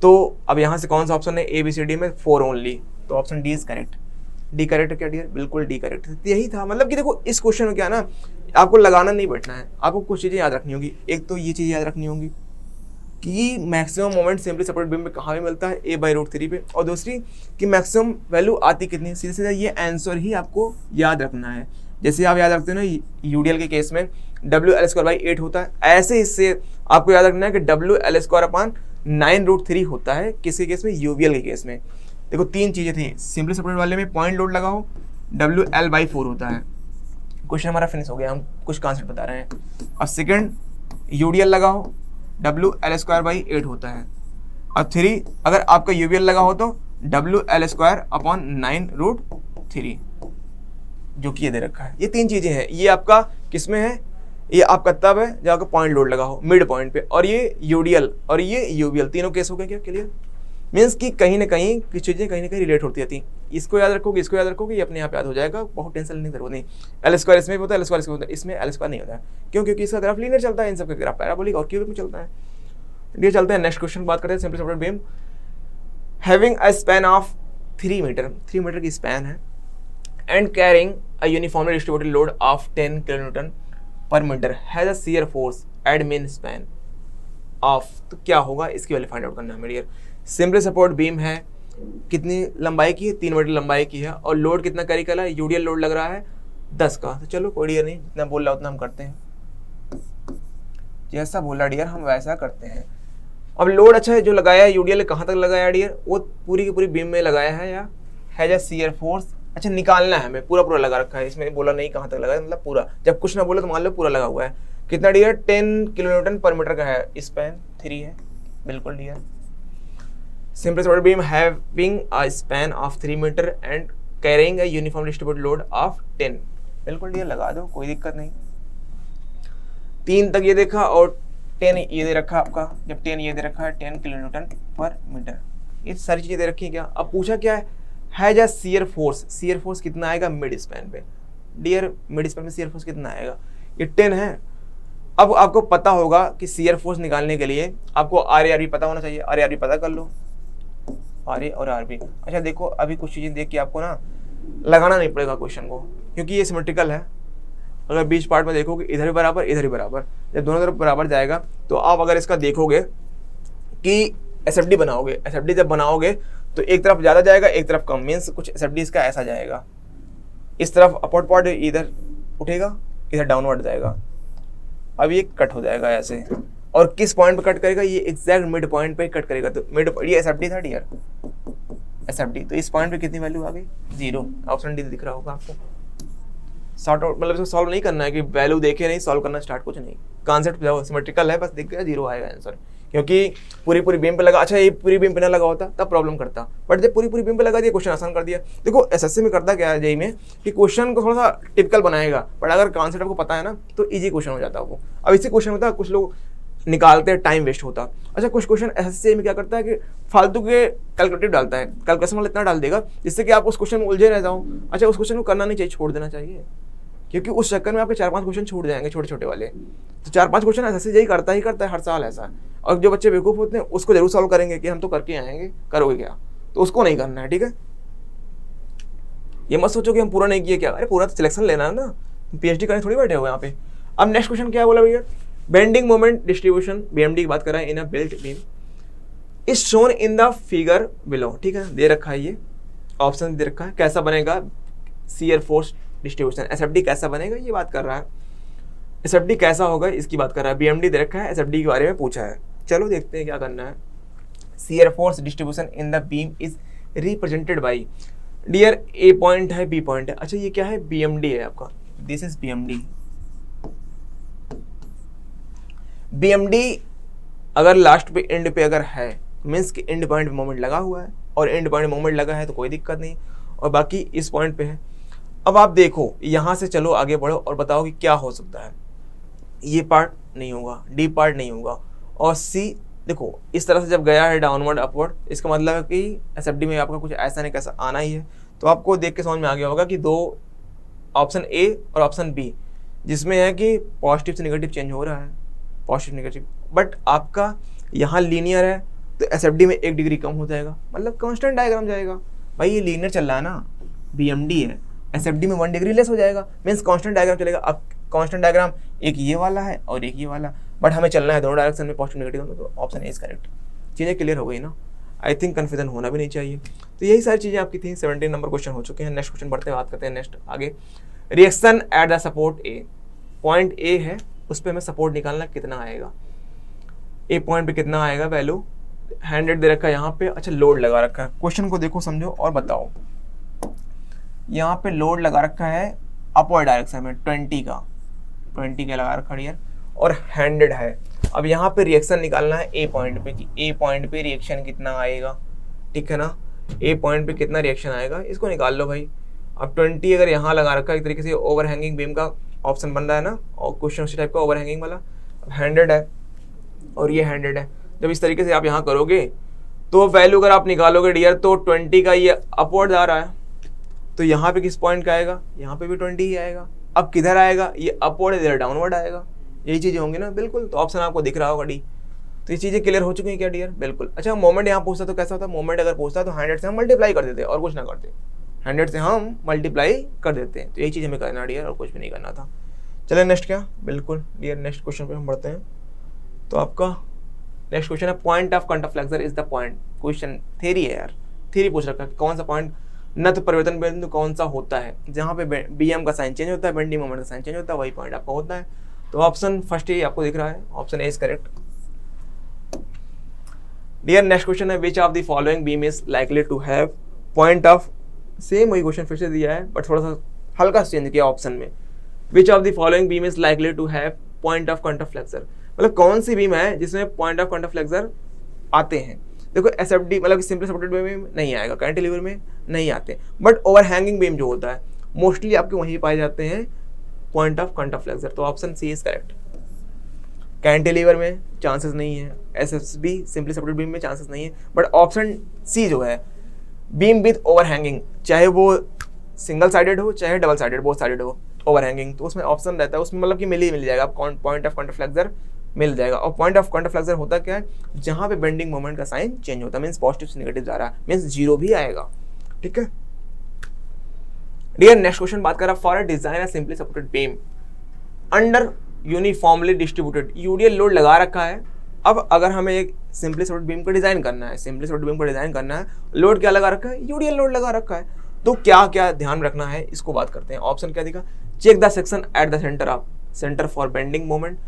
तो अब यहाँ से कौन सा ऑप्शन है? ABCD में 4 ओनली, तो option D is correct. D correct है क्या डियर? बिल्कुल डी करेक्ट है। यही था, मतलब कि देखो इस क्वेश्चन में क्या ना, आपको लगाना नहीं बैठना है, आपको कुछ चीज़ें याद रखनी होगी। एक तो ये चीज़ याद रखनी होगी कि maximum moment simply separate beam में कहाँ भी मिलता है? A/√3 पे। और दूसरी कि मैक्सिमम वैल्यू आती कितनी है? सीधे सीधे ये आंसर ही आपको याद रखना है। जैसे आप याद रखते हो ना यूडीएल के केस में WL²/8 होता है, ऐसे इससे आपको याद रखना है कि WL²/9√3 होता है। किसके केस में? यूवीएल के केस में। देखो 3 चीज़ें थी, सिंपली सेपरेट वाले में पॉइंट लोड लगाओ, WL/4 होता है। क्वेश्चन हमारा फिनिश हो गया, हम कुछ कॉन्सेप्ट बता रहे हैं। अब सेकंड यूडीएल लगाओ, WL²/8 होता है। और 3 अगर आपका यूवीएल लगा हो तो WL²/9√3, जो कि ये दे रखा है। ये 3 चीज़ें हैं। ये आपका किस में है? ये आपका तब है जब आपका पॉइंट लोड लगा हो मिड पॉइंट पे, और ये यूडीएल और ये यूवीएल, तीनों केस हो गए क्या? क्लियर? मीन्स कि कहीं ना कहीं कुछ चीज़ें कहीं ना कहीं रिलेट होती रहती हैं। इसको याद रखोगे, इसको याद रखोगे, ये अपने आप याद हो जाएगा, बहुत टेंशन लेने की जरूरत नहीं। L² इसमें भी होता है, L² इसमें होता है, इसमें L² नहीं होता है। क्यों? क्योंकि इसका ग्राफ लीनियर चलता है, इन सबका ग्राफ पैराबोलिक और क्यूबिक में चलता है। ये चलते हैं नेक्स्ट क्वेश्चन बात करते हैं। Simply separate beam having a span of 3 metre, 3 metre की स्पैन है, and carrying a uniformly distributed load of 10 kN/m has a shear force at mean span of. तो क्या होगा? इसकी वैल्यू फाइंड आउट करना है मेरे डियर। सिंपली सपोर्ट बीम है, कितनी लंबाई की है? 3 मीटर लंबाई की है, और लोड कितना कैरी कर रहा है? यूडीएल लोड लग रहा है 10 का। तो चलो कोई डियर नहीं, जितना बोल रहा उतना हम करते हैं, जैसा बोला डियर हम वैसा करते हैं। अब लोड अच्छा है जो लगाया है यूडीएल कहाँ तक लगाया डियर? वो पूरी की पूरी बीम में लगाया है, या हैज अ शियर फोर्स। अच्छा निकालना है हमें, पूरा लगा रखा है, इसमें बोला नहीं कहाँ तक लगा है, मतलब पूरा। जब कुछ ना बोले तो मान लो पूरा लगा हुआ है। कितना डियर? 10 kN/m का है, स्पैन 3 है, बिल्कुल dear. Simple supported beam having a span of 3 meter and carrying a uniform distributed load of 10, बिल्कुल ये लगा दो, कोई दिक्कत नहीं। 3 तक ये देखा और 10 ये दे रखा आपका, जब 10 ये दे रखा है 10 kN/m, ये सारी चीजें दे रखी है क्या? अब पूछा क्या है? Has a shear force. Shear force कितना आएगा मिड स्पैन पे? डियर मिड स्पैन में शियर फोर्स कितना आएगा? ये 10 है। अब आपको पता होगा कि शियर फोर्स निकालने के लिए आपको RA/RB पता होना चाहिए। RA/RB पता कर लो, RA और RB। अच्छा देखो अभी कुछ चीज़ें देख के आपको ना लगाना नहीं पड़ेगा क्वेश्चन को, क्योंकि ये सिमेट्रिकल है। अगर बीच पार्ट में देखोगे इधर भी बराबर इधर भी बराबर, जब दोनों तरफ बराबर जाएगा तो आप अगर इसका देखोगे कि SFD बनाओगे, SFD जब बनाओगे तो एक तरफ ज़्यादा जाएगा एक तरफ कम, मीन्स कुछ SFD इसका ऐसा जाएगा, इस तरफ अपवर्ड पार्ट इधर उठेगा, इधर डाउनवर्ड जाएगा। अब ये कट हो जाएगा ऐसे, और किस पॉइंट पे कट करेगा? ये एग्जैक्ट मिड पॉइंट पे कट करेगा। तो मिड, ये SFD था डियर, SFD। तो इस पॉइंट पे कितनी वैल्यू आ गई? 0। ऑप्शन डी दिख रहा होगा आपको। सॉर्ट आउट मतलब इसको सॉल्व नहीं करना है कि वैल्यू देखे नहीं सॉल्व करना स्टार्ट, कुछ नहीं। कॉन्सेप्ट सिमेट्रिकल है, बस दिख गया 0 आएगा आंसर, क्योंकि पूरी बीम पे लगा। अच्छा ये पूरी बीम पे ना लगा होता तब प्रॉब्लम करता, बट जब पूरी बीम पे लगा दिया क्वेश्चन आसान कर दिया। देखो एसएससी में करता क्या है जेईई में कि क्वेश्चन को थोड़ा सा टिपिकल बनाएगा, बट अगर कॉन्सेप्ट आपको पता है ना तो इजी क्वेश्चन हो जाता है वो। अब इसी क्वेश्चन होता है कुछ लोग निकालते हैं, टाइम वेस्ट होता। अच्छा कुछ क्वेश्चन एसएससी में क्या करता है कि फालतू के कैलकुलेटिव डालता है, कैलकुलेशन वाला इतना डाल देगा जिससे कि आप उस क्वेश्चन में उलझे रह जाओ। अच्छा उस क्वेश्चन को करना नहीं चाहिए, छोड़ देना चाहिए, क्योंकि उस चक्कर में आपके 4-5 क्वेश्चन छूट जाएंगे छोटे छोटे वाले। तो 4-5 क्वेश्चन एसएससी जेईई करता है हर साल ऐसा। और जो बच्चे बेवकूफ़ होते हैं उसको जरूर सॉल्व करेंगे कि हम तो करके आएंगे, करोगे क्या, तो उसको नहीं करना है, ठीक है। ये मत सोचो कि हम पूरा नहीं किए क्या, अरे पूरा तो सिलेक्शन लेना है ना, पीएचडी करने थोड़ी बैठे हुए यहाँ पे। अब नेक्स्ट क्वेश्चन क्या बोला भैया, बेंडिंग मोमेंट डिस्ट्रीब्यूशन बीएमडी की बात कर रहा है in a built beam is shown in the figure below, ठीक है। दे रखा है ये ऑप्शन दे रखा है, कैसा बनेगा शियर फोर्स डिस्ट्रीब्यूशन, एसएफडी कैसा बनेगा ये बात कर रहा है, एसएफडी कैसा होगा इसकी बात कर रहा है। बीएमडी दे रखा है, एसएफडी के बारे में पूछा है, चलो देखते हैं क्या करना है। Shear force distribution in the beam is represented by, dear A point है बी पॉइंट है। अच्छा ये क्या है, बीएमडी है आपका, दिस इज बीएमडी। बीएमडी अगर लास्ट पे एंड पे अगर है मीन्स कि एंड पॉइंट पे मोमेंट लगा हुआ है, और एंड पॉइंट मोमेंट लगा है तो कोई दिक्कत नहीं, और बाकी इस पॉइंट पे है। अब आप देखो यहाँ से चलो आगे बढ़ो और बताओ कि क्या हो सकता है। ये पार्ट नहीं होगा, डी पार्ट नहीं होगा, और सी देखो इस तरह से जब गया है डाउनवर्ड अपवर्ड, इसका मतलब है कि एसएफडी में आपका कुछ ऐसा नहीं कैसा आना ही है। तो आपको देख के समझ में आ गया होगा कि दो ऑप्शन ए और ऑप्शन बी जिसमें है कि पॉजिटिव से नेगेटिव चेंज हो रहा है, पॉजिटिव नेगेटिव, बट आपका यहाँ लीनियर है तो एसएफडी में 1 डिग्री कम हो जाएगा, मतलब कांस्टेंट डायग्राम जाएगा। भाई ये लीनियर चल रहा है ना, बीएमडी है, एसएफडी में 1 डिग्री लेस हो जाएगा, मीन्स कांस्टेंट डायग्राम चलेगा। अब कांस्टेंट डायग्राम एक ये वाला है और एक ये वाला, बट हमें चलना है दोनों डायरेक्शन में पॉजिटिव नेगेटिव, तो ऑप्शन ए इज करेक्ट। चीज़ें क्लियर हो गई ना, आई थिंक कन्फ्यूजन होना भी नहीं चाहिए। तो यही सारी चीज़ें आपकी थी। 17 नंबर क्वेश्चन हो चुके हैं। नेक्स्ट क्वेश्चन बढ़ते हैं, बात करते हैं नेक्स्ट आगे। Reaction at the support A, point A है उस पर हमें सपोर्ट निकालना कितना आएगा, ए पॉइंट पे कितना आएगा वैल्यू, 100 दे रखा है यहाँ पे। अच्छा लोड लगा रखा है, क्वेश्चन को देखो समझो और बताओ। यहाँ पे लोड लगा रखा है अपवर्ड डायरेक्शन में 20 का लगा रखा है और 100 है। अब यहाँ पे रिएक्शन निकालना है ए पॉइंट पे कि ए पॉइंट पे रिएक्शन कितना आएगा, ठीक है ना, ए पॉइंट पे कितना रिएक्शन आएगा इसको निकाल लो भाई। अब 20 अगर यहाँ लगा रखा है एक तरीके से ओवर हैंगिंग बीम का ऑप्शन बन रहा है ना, और क्वेश्चन उसी टाइप का ओवर हैंगिंग वाला। अब 100 है और ये 100 है, जब इस तरीके से आप यहाँ करोगे तो वैल्यू अगर आप निकालोगे डियर तो 20 का ये अपवर्ड आ रहा है, तो यहाँ पे किस पॉइंट का आएगा, यहाँ पे भी 20 ही आएगा। अब किधर आएगा, ये अपवर्ड इधर डाउनवर्ड आएगा, यही चीज़ें होंगी ना, बिल्कुल। तो ऑप्शन आपको दिख रहा होगा डी। तो ये चीज़ें क्लियर हो चुकी हैं क्या डियर, बिल्कुल। अच्छा मोमेंट यहाँ पूछता तो कैसा होता, मोमेंट अगर पूछता तो 100 से हम मल्टीप्लाई कर देते और कुछ ना करते, 100 से हम मल्टीप्लाई कर देते हैं। तो यही चीज़ हमें करना डियर, और कुछ भी नहीं करना था। चले नेक्स्ट क्या, बिल्कुल डियर नेक्स्ट क्वेश्चन पे हम बढ़ते हैं। तो आपका नेक्स्ट क्वेश्चन है point of conduct flexor is the point, question theory है यार, थ्योरी पूछ रखा है कौन सा पॉइंट नत परिवर्तन बिंदु कौन सा होता है जहाँ पे बीएम का साइन चेंज होता है, बेंडिंग मोमेंट का साइन चेंज होता है, वही पॉइंट आपका होता है। तो ऑप्शन फर्स्ट ही आपको दिख रहा है, option A is correct. Dear next question है which of the following beam is likely to have point of, same वही क्वेश्चन फिर से दिया है बट थोड़ा सा हल्का चेंज किया ऑप्शन में। Which of the following beam is likely to have point of conduct flexure, मतलब कौन सी बीम है जिसमें पॉइंट ऑफ कंडक्ट फ्लेक्सर आते हैं। देखो एसएफडी मतलब सिंपली सपोर्टेड बीम नहीं आएगा, कैंटिलीवर में नहीं आते, बट ओवर हैंगिंग बीम जो होता है मोस्टली आपके वहीं पाए जाते हैं पॉइंट ऑफ कंडक्ट फ्लेक्सर। तो option C is correct. Cantilever में चांसेस नहीं है, एसएफडी सिंपली सपोर्टेड बीम में चांसेस नहीं है, बट ऑप्शन सी जो है बीम विद ओवर हैंगिंग, चाहे वो सिंगल साइडेड हो चाहे डबल साइडेड, बोथ साइडेड हो, ओवर हैंगिंग, तो उसमें ऑप्शन रहता है, उसमें मतलब कि मिल जाएगा आपको पॉइंट ऑफ कंडक्ट फ्लेक्सर मिल जाएगा। और पॉइंट ऑफ कंडक्ट फ्लेक्सर होता क्या है, जहाँ पे बेंडिंग मोमेंट का साइन चेंज होता है, मीन्स पॉजिटिव से नेगेटिव जा रहा है, मीन्स 0 भी आएगा, ठीक है। डियर नेक्स्ट क्वेश्चन बात कर रहा है for a design a simply supported beam under uniformly distributed, UDL load लगा रखा है। अब अगर हमें एक सिंपली सपोर्टेड बीम का डिजाइन करना है, सिंपली सपोर्टेड बीम का डिजाइन करना है, लोड क्या लगा रखा है, यूडीएल लोड लगा रखा है। तो क्या क्या ध्यान रखना है इसको बात करते हैं। ऑप्शन क्या दिखा, check the section at the centre for bending moment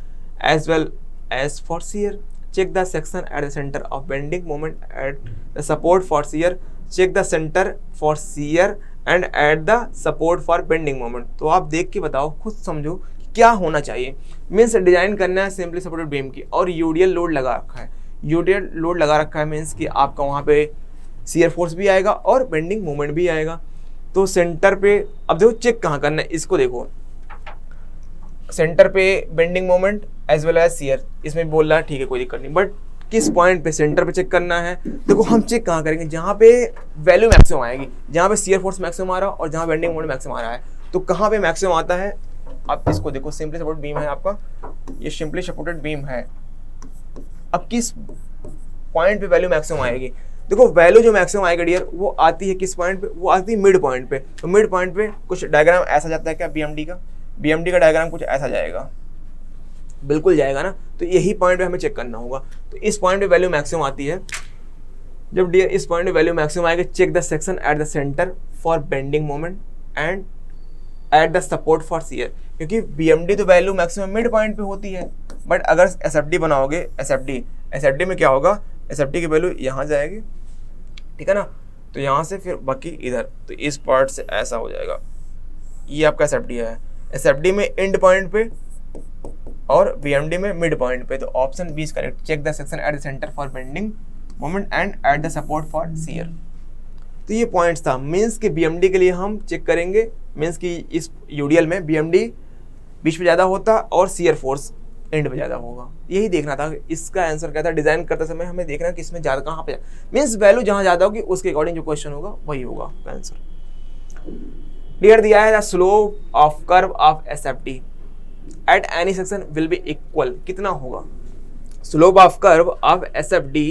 as well as for shear, check the section at the center of bending moment at the support for shear, check the center for shear and at the support for bending moment। तो आप देख के बताओ, खुद समझो कि क्या होना चाहिए, मीन्स डिजाइन करना है सिंपली सपोर्टेड बीम की और यूडीएल लोड लगा रखा है, यूडीएल लोड लगा रखा है मीन्स कि आपका वहाँ पे शियर फोर्स भी आएगा और बेंडिंग मोमेंट भी आएगा। तो सेंटर पे अब देखो चेक कहाँ करना है, इसको देखो सेंटर पे bending moment as well as shear, इसमें बोल रहा है ठीक है कोई दिक्कत नहीं, बट किस पॉइंट पे सेंटर पे चेक करना है। देखो हम चेक कहाँ करेंगे, जहाँ पे वैल्यू मैक्सिमम आएगी, जहाँ पे शियर फोर्स मैक्सिमम आ रहा है और जहाँ बेंडिंग मोमेंट मैक्सिमम आ रहा है, तो कहाँ पे मैक्सिमम आता है। अब इसको देखो सिंपली सपोर्टेड बीम है आपका, ये सिंपली सपोर्टेड बीम है, अब किस पॉइंट पे वैल्यू मैक्सिमम आएगी। देखो वैल्यू जो मैक्सिमम आएगा डियर वो आती है किस पॉइंट पे, वो आती है मिड पॉइंट पे। तो मिड पॉइंट पे कुछ डायग्राम ऐसा जाता है क्या, बीएमडी का डायग्राम कुछ ऐसा जाएगा, बिल्कुल जाएगा ना। तो यही पॉइंट पे हमें चेक करना होगा। तो इस पॉइंट पे वैल्यू मैक्सिमम आती है, जब डियर इस पॉइंट पे वैल्यू मैक्सिमम आएगी, check the section at the centre for bending moment and at the support for shear, क्योंकि बीएमडी तो वैल्यू मैक्सिमम मिड पॉइंट पे होती है, बट अगर एसएफडी बनाओगे, एसएफडी में क्या होगा, एसएफडी की वैल्यू यहाँ जाएगी, ठीक है ना, तो यहाँ से फिर बाकी इधर, तो इस पार्ट से ऐसा हो जाएगा, ये आपका एसएफडी है, एसएफडी में एंड पॉइंट पे और बीएमडी में मिड पॉइंट पे। तो option B is correct, check the section at the centre for bending moment and at the support for shear. तो ये पॉइंट्स था, मीन्स कि बीएमडी के लिए हम चेक करेंगे, मीन्स कि इस यूडीएल में बीएमडी बीच पे ज़्यादा होता और शियर फोर्स एंड पे ज़्यादा होगा, यही देखना था। इसका आंसर क्या था, डिजाइन करते समय हमें देखना है कि इसमें ज़्यादा कहाँ पे, मीन्स वैल्यू जहाँ ज़्यादा होगी उसके अकॉर्डिंग जो क्वेश्चन होगा वही होगा आंसर। डियर दिया है the slope of curve of SFD at any section will be equal, कितना होगा, slope of curve of SFD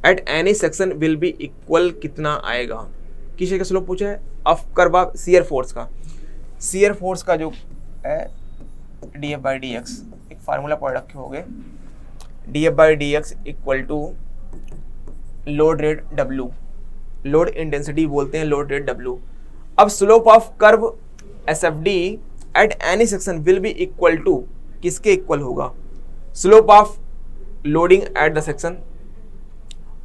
at any section will be equal कितना आएगा। किस का स्लोप पूछा है, of curve of shear force का, शियर फोर्स का जो है D F by D X, एक फार्मूला पढ़ रखे होगे, D F by D X equal to load rate W, load intensity बोलते हैं लोड रेट डब्ल्यू। अब slope of curve S F D at any section will be equal to, किसके इक्वल होगा, slope of loading at the section,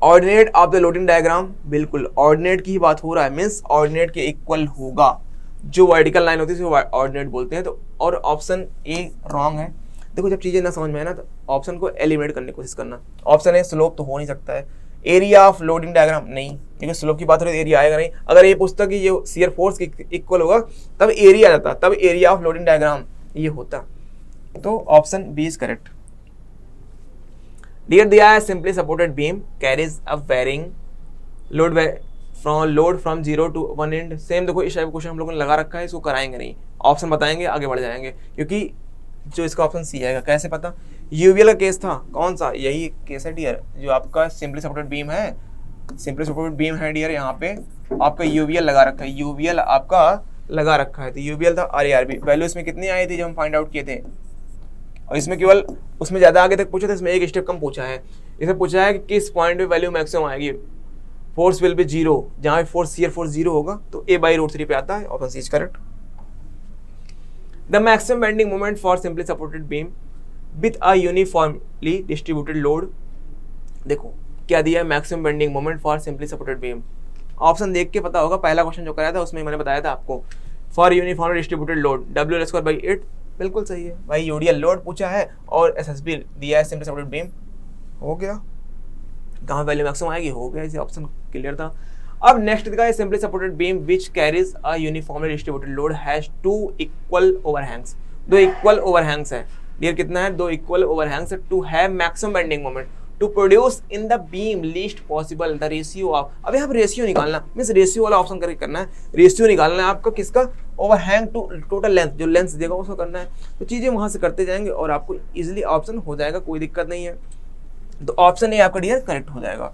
ordinate of the loading diagram, बिल्कुल ordinate की ही बात हो रहा है, मीन्स ऑर्डिनेट के इक्वल होगा, जो वर्टिकल लाइन होती है उसको ऑर्डिनेट बोलते हैं। तो और ऑप्शन ए रॉन्ग है। देखो जब चीज़ें ना समझ में आए ना तो ऑप्शन को एलिमिनेट करने की कोशिश करना। ऑप्शन ए स्लोप तो हो नहीं सकता है, एरिया ऑफ लोडिंग डायग्राम नहीं, क्योंकि स्लोप की बात हो रही है एरिया आएगा नहीं। अगर ये पूछता कि ये शियर फोर्स के इक्वल होगा तब एरिया आ जाता, तब एरिया ऑफ लोडिंग डायग्राम ये होता। तो option B is correct. Dear दिया है simply supported beam carries a varying load from 0 to 1 end. Same देखो इस टाइप क्वेश्चन हम लोगों ने लगा रखा है, इसको कराएंगे नहीं, ऑप्शन बताएंगे आगे बढ़ जाएंगे, क्योंकि जो इसका ऑप्शन सी आएगा। कैसे पता, यूवीएल का केस था, कौन सा, यही केस है डियर, जो आपका सिंपली सपोर्टेड बीम है, सिंपली सपोर्टेड बीम है डियर, यहाँ पे आपका यूवीएल लगा रखा है, यूवीएल आपका लगा रखा है। तो यूवीएल था आरएआरबी, वैल्यू इसमें कितनी आई थी जब हम फाइंड आउट किए थे, और इसमें केवल उसमें ज़्यादा आगे तक पूछा था, इसमें एक स्टेप कम पूछा है। इसमें पूछा है कि किस पॉइंट पे वैल्यू मैक्सिमम आएगी, फोर्स विल बी 0, जहाँ पे फोर्स शियर फोर्स 0 होगा तो a/√3 पे आता है, option C is correct. The maximum bending moment for simply supported beam with a uniformly distributed load, देखो क्या दिया है, maximum bending moment for simply supported beam, option देख के पता होगा, पहला क्वेश्चन जो कराया था उसमें मैंने बताया था आपको, for uniformly distributed load WL²/8, बिल्कुल सही है भाई, यूडीएल लोड पूछा है और एसएसबी दिया है सिंपली सपोर्टेड बीम, हो गया, कहाँ वैल्यू मैक्सिमम आएगी, हो गया, इसे ऑप्शन क्लियर था। अब नेक्स्ट दिखा है simply supported beam which carries a uniformly distributed load has 2 equal overhangs, 2 equal overhangs है डियर, कितना है, 2 इक्वल ओवरहैंग्स है, to have maximum bending moment to produce in the beam least possible the ratio of, अब यहाँ पर ratio निकालना, means ratio वाला option करके करना है, रेशियो निकालना है आपका किसका, ओवरहैंग टू टोटल लेंथ, जो लेंथ देगा उसको करना है। तो चीज़ें वहाँ से करते जाएंगे और आपको इजीली ऑप्शन हो जाएगा, कोई दिक्कत नहीं है। तो ऑप्शन ए आपका डियर करेक्ट हो जाएगा।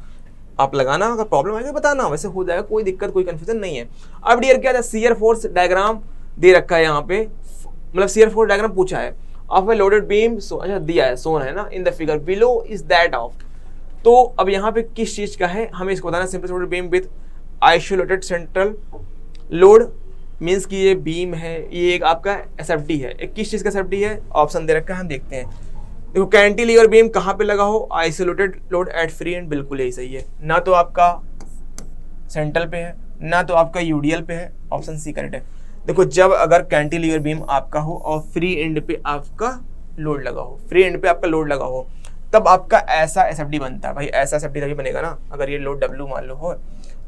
आप लगाना, अगर प्रॉब्लम आएगी बताना, वैसे हो जाएगा, कोई दिक्कत कोई कंफ्यूजन नहीं है। अब डियर क्या है, शियर फोर्स डायग्राम दे रखा है यहाँ पे, मतलब शियर फोर्स डायग्राम पूछा है, ऑफ ए लोडेड बीम, अच्छा दिया है, सोन है ना इन the figure, below is that of. तो अब यहाँ पे किस चीज का है हमें इसको बताना, simple supported beam with isolated central load, means कि ये बीम है, ये एक आपका एसएफडी है, एक किस चीज का एसएफडी है, ऑप्शन दे रखा है, हम देखते हैं। देखो कैंटिलीवर बीम कहाँ पे लगा हो, isolated load at free and, बिल्कुल यही सही है, ना तो आपका सेंट्रल पे है ना तो आपका यूडीएल पे है, ऑप्शन सी करेक्ट है। देखो जब अगर कैंटिलीवर बीम आपका हो और फ्री एंड पे आपका लोड लगा हो, फ्री एंड पे आपका लोड लगा हो, तब आपका ऐसा एसएफडी बनता है भाई। ऐसा एसएफडी तभी बनेगा ना अगर ये लोड डब्ल्यू मान लो हो,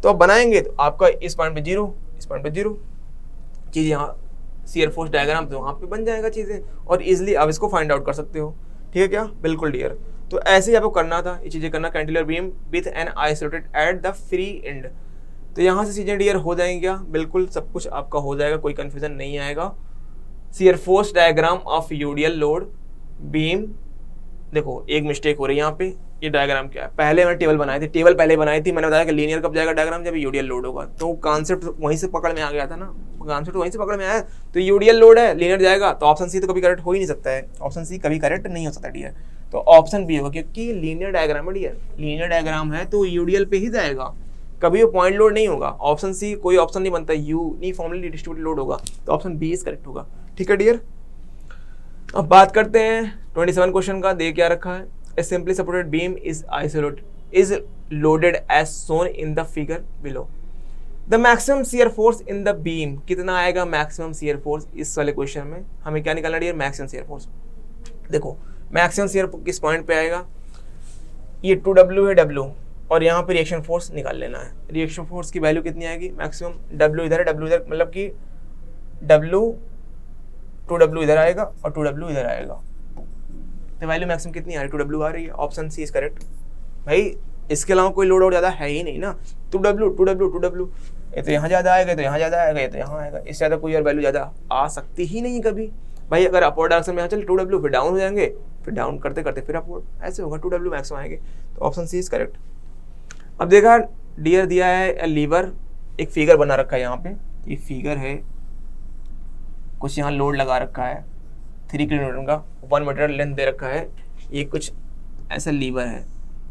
तो आप बनाएंगे तो आपका इस पॉइंट पे जीरो, इस पॉइंट पे जीरो, चीज़ यहाँ शियर फोर्स डायग्राम तो वहाँ पे बन जाएगा चीज़ें, और इजिली आप इसको फाइंड आउट कर सकते हो। ठीक है क्या? बिल्कुल डियर। तो ऐसे ही आपको करना था, ये चीज़ें करना, cantilever beam with an isolated eight the free and. तो यहाँ से चीज़ें डियर हो जाएंगी क्या? बिल्कुल सब कुछ आपका हो जाएगा, कोई कन्फ्यूजन नहीं आएगा। Shear force diagram of UDL load beam. देखो एक मिस्टेक हो रही है यहाँ पे, ये डायग्राम क्या है, पहले मैंने टेबल बनाई थी, टेबल पहले बनाई थी, मैंने बताया कि लीनियर कब जाएगा डायग्राम, जब यूडियल लोड होगा। तो कॉन्सेप्ट वहीं से पकड़ में आ गया था ना, कॉन्सेप्ट वहीं से पकड़ में आया। तो यूडियल लोड है, लीनियर जाएगा, तो ऑप्शन सी तो कभी करेक्ट हो ही नहीं सकता है, ऑप्शन सी कभी करेक्ट नहीं हो सकता डियर। तो ऑप्शन बी होगा, क्योंकि लीनियर डायग्राम है डियर, लीनियर डायग्राम है तो यूडियल पे ही जाएगा, कभी वो पॉइंट लोड नहीं होगा। ऑप्शन सी कोई ऑप्शन नहीं बनता, यूनिफॉर्मली डिस्ट्रीब्यूटेड लोड होगा, तो ऑप्शन बी इज करेक्ट होगा। ठीक है डियर। अब बात करते हैं 27 क्वेश्चन का। दे क्या रखा है, a simply supported beam is isolated is loaded as shown in the figure below. The maximum shear force in the beam कितना आएगा? मैक्सिमम शियर फोर्स इस वाले क्वेश्चन में हमें क्या निकालना डियर? Maximum shear force. देखो मैक्सिमम शियर किस पॉइंट पे आएगा? ये 2W है W, और यहाँ पे रिएक्शन फोर्स निकाल लेना है। रिएक्शन फोर्स की वैल्यू कितनी आएगी? मैक्सिमम W इधर है, W इधर, मतलब कि W 2W इधर आएगा और 2W इधर आएगा, तो वैल्यू मैक्सिमम कितनी आ रही है? 2W आ रही है। ऑप्शन सी इज करेक्ट भाई, इसके अलावा कोई लोड और ज़्यादा है ही नहीं ना। 2W 2W 2W, ये तो यहाँ ज़्यादा आएगा, तो यहाँ ज़्यादा आएगा, ये तो यहाँ आएगा, इससे ज़्यादा कोई और वैल्यू ज़्यादा आ सकती ही नहीं कभी भाई। अगर अपवर्ड डायरेक्शन में यहाँ चल 2W, फिर डाउन हो जाएंगे, फिर डाउन करते करते फिर अपवर्ड, ऐसे होगा, 2W मैक्सिमम आएंगे। तो ऑप्शन सी इज करेक्ट। अब देखा डियर दिया है लीवर, एक फिगर बना रखा है यहाँ पे, ये फिगर है, कुछ यहाँ लोड लगा रखा है 3 किलोन्यूटन का, 1 मीटर लेंथ दे रखा है, ये कुछ ऐसा लीवर है,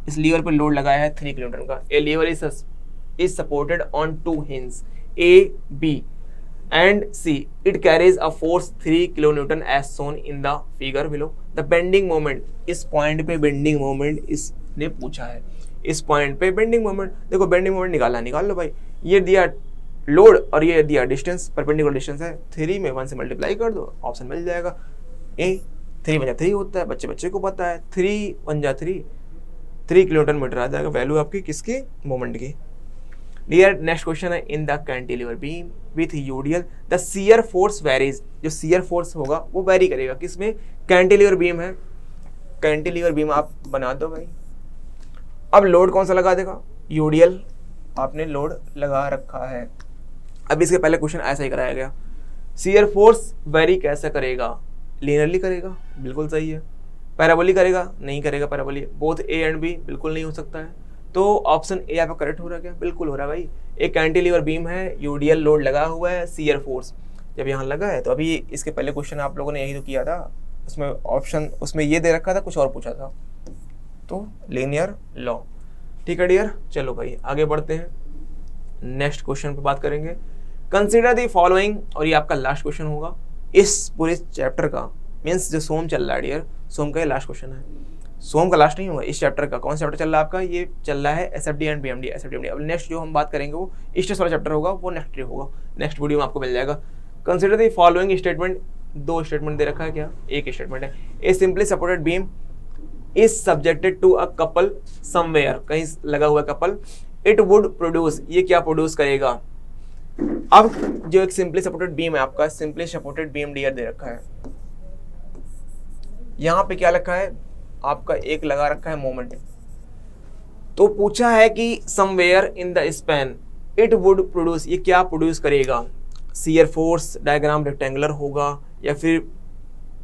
इस लीवर पे लोड लगाया है 3 किलोन्यूटन का। A lever is supported on 2 hinge A B and C, it carries a force 3 kilonewton as shown in the figure below. The bending moment, इस पॉइंट पे बेंडिंग मोमेंट इसने पूछा है, इस पॉइंट पे बेंडिंग मोमेंट। देखो bending moment निकालना, निकाल लो भाई। ये दिया लोड और ये दिया डिस्टेंस, परपेंडिकुलर डिस्टेंस है, 3 में 1 से मल्टीप्लाई कर दो, ऑप्शन मिल जाएगा। ए 3 बजा 3 होता है, बच्चे को पता है, 3 1 जा 3 किलोमीटर मीटर आ जाएगा वैल्यू आपकी किसकी? मोमेंट की। डियर नेक्स्ट क्वेश्चन है, in the cantilever beam width UDL the shear force varies. जो शियर फोर्स होगा वो वेरी करेगा किसमें? कैंटिलीवर बीम है, कैंटिलीवर बीम आप बना दो भाई। अब लोड कौन सा लगा देगा? यूडियल आपने लोड लगा रखा है। अब इसके पहले क्वेश्चन ऐसा ही कराया गया, शियर फोर्स वेरी कैसे करेगा? लीनियरली करेगा, बिल्कुल सही है। पैराबोलिक करेगा? नहीं करेगा parabolic. Both A and B, बिल्कुल नहीं हो सकता है। तो ऑप्शन ए आपका करेक्ट हो रहा है क्या? बिल्कुल हो रहा है भाई। एक कैंटिलीवर बीम है, यूडियल लोड लगा हुआ है, शियर फोर्स जब यहाँ लगा है, तो अभी इसके पहले क्वेश्चन आप लोगों ने यही तो किया था, उसमें ऑप्शन उसमें ये दे रखा था, कुछ और पूछा था, तो लीनियर लॉ। ठीक है डियर, चलो भाई आगे बढ़ते हैं, नेक्स्ट क्वेश्चन पे बात करेंगे। कंसिडर दी फॉलोइंग, और ये आपका लास्ट क्वेश्चन होगा इस पूरे चैप्टर का, मीन्स जो सोम चल रहा है डियर, सोम का ये लास्ट क्वेश्चन है, सोम का लास्ट नहीं होगा, इस चैप्टर का। कौन सा चैप्टर चल रहा है आपका? ये चल रहा है SFD and BMD, SFD BMD. अब नेक्स्ट जो हम बात करेंगे वो स्टेस वाला चैप्टर होगा, वो नेक्स्ट होगा, नेक्स्ट वीडियो में आपको मिल जाएगा। Consider the following statement, 2 statement दे रखा है क्या? एक स्टेटमेंट है, a simply supported beam is subjected to a couple somewhere, कहीं लगा हुआ कपल, इट वुड प्रोड्यूस, ये क्या प्रोड्यूस करेगा? अब जो एक सिंपली सपोर्टेड बीम है आपका, सिंपली सपोर्टेड बीम डियर दे रखा है, यहाँ पे क्या लिखा है आपका? एक लगा रखा है मोमेंट, तो पूछा है कि somewhere in the span it would produce, ये क्या प्रोड्यूस करेगा? शियर फोर्स डायग्राम रेक्टेंगुलर होगा, या फिर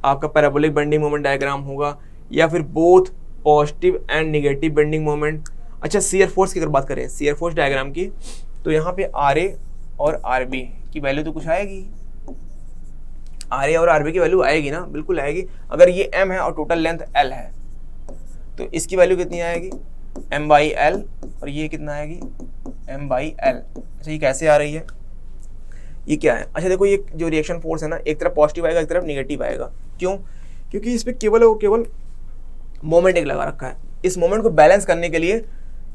आपका पैराबोलिक बेंडिंग मोमेंट डायग्राम होगा, या फिर both positive and negative bending moment. अच्छा शियर फोर्स की अगर बात करें, शियर फोर्स डायग्राम की, तो यहाँ पे RA और RB की वैल्यू तो कुछ आएगी, RA और RB की वैल्यू आएगी ना, बिल्कुल आएगी। अगर ये M है और टोटल लेंथ L है, तो इसकी वैल्यू कितनी आएगी? M/L, और ये कितना आएगी? M/L। अच्छा ये कैसे आ रही है? ये क्या है? अच्छा देखो, ये जो रिएक्शन फोर्स है ना, एक तरफ पॉजिटिव आएगा, एक तरफ निगेटिव आएगा। क्यों? क्योंकि इस पर केवल मोमेंट एक लगा रखा है। इस मोमेंट को बैलेंस करने के लिए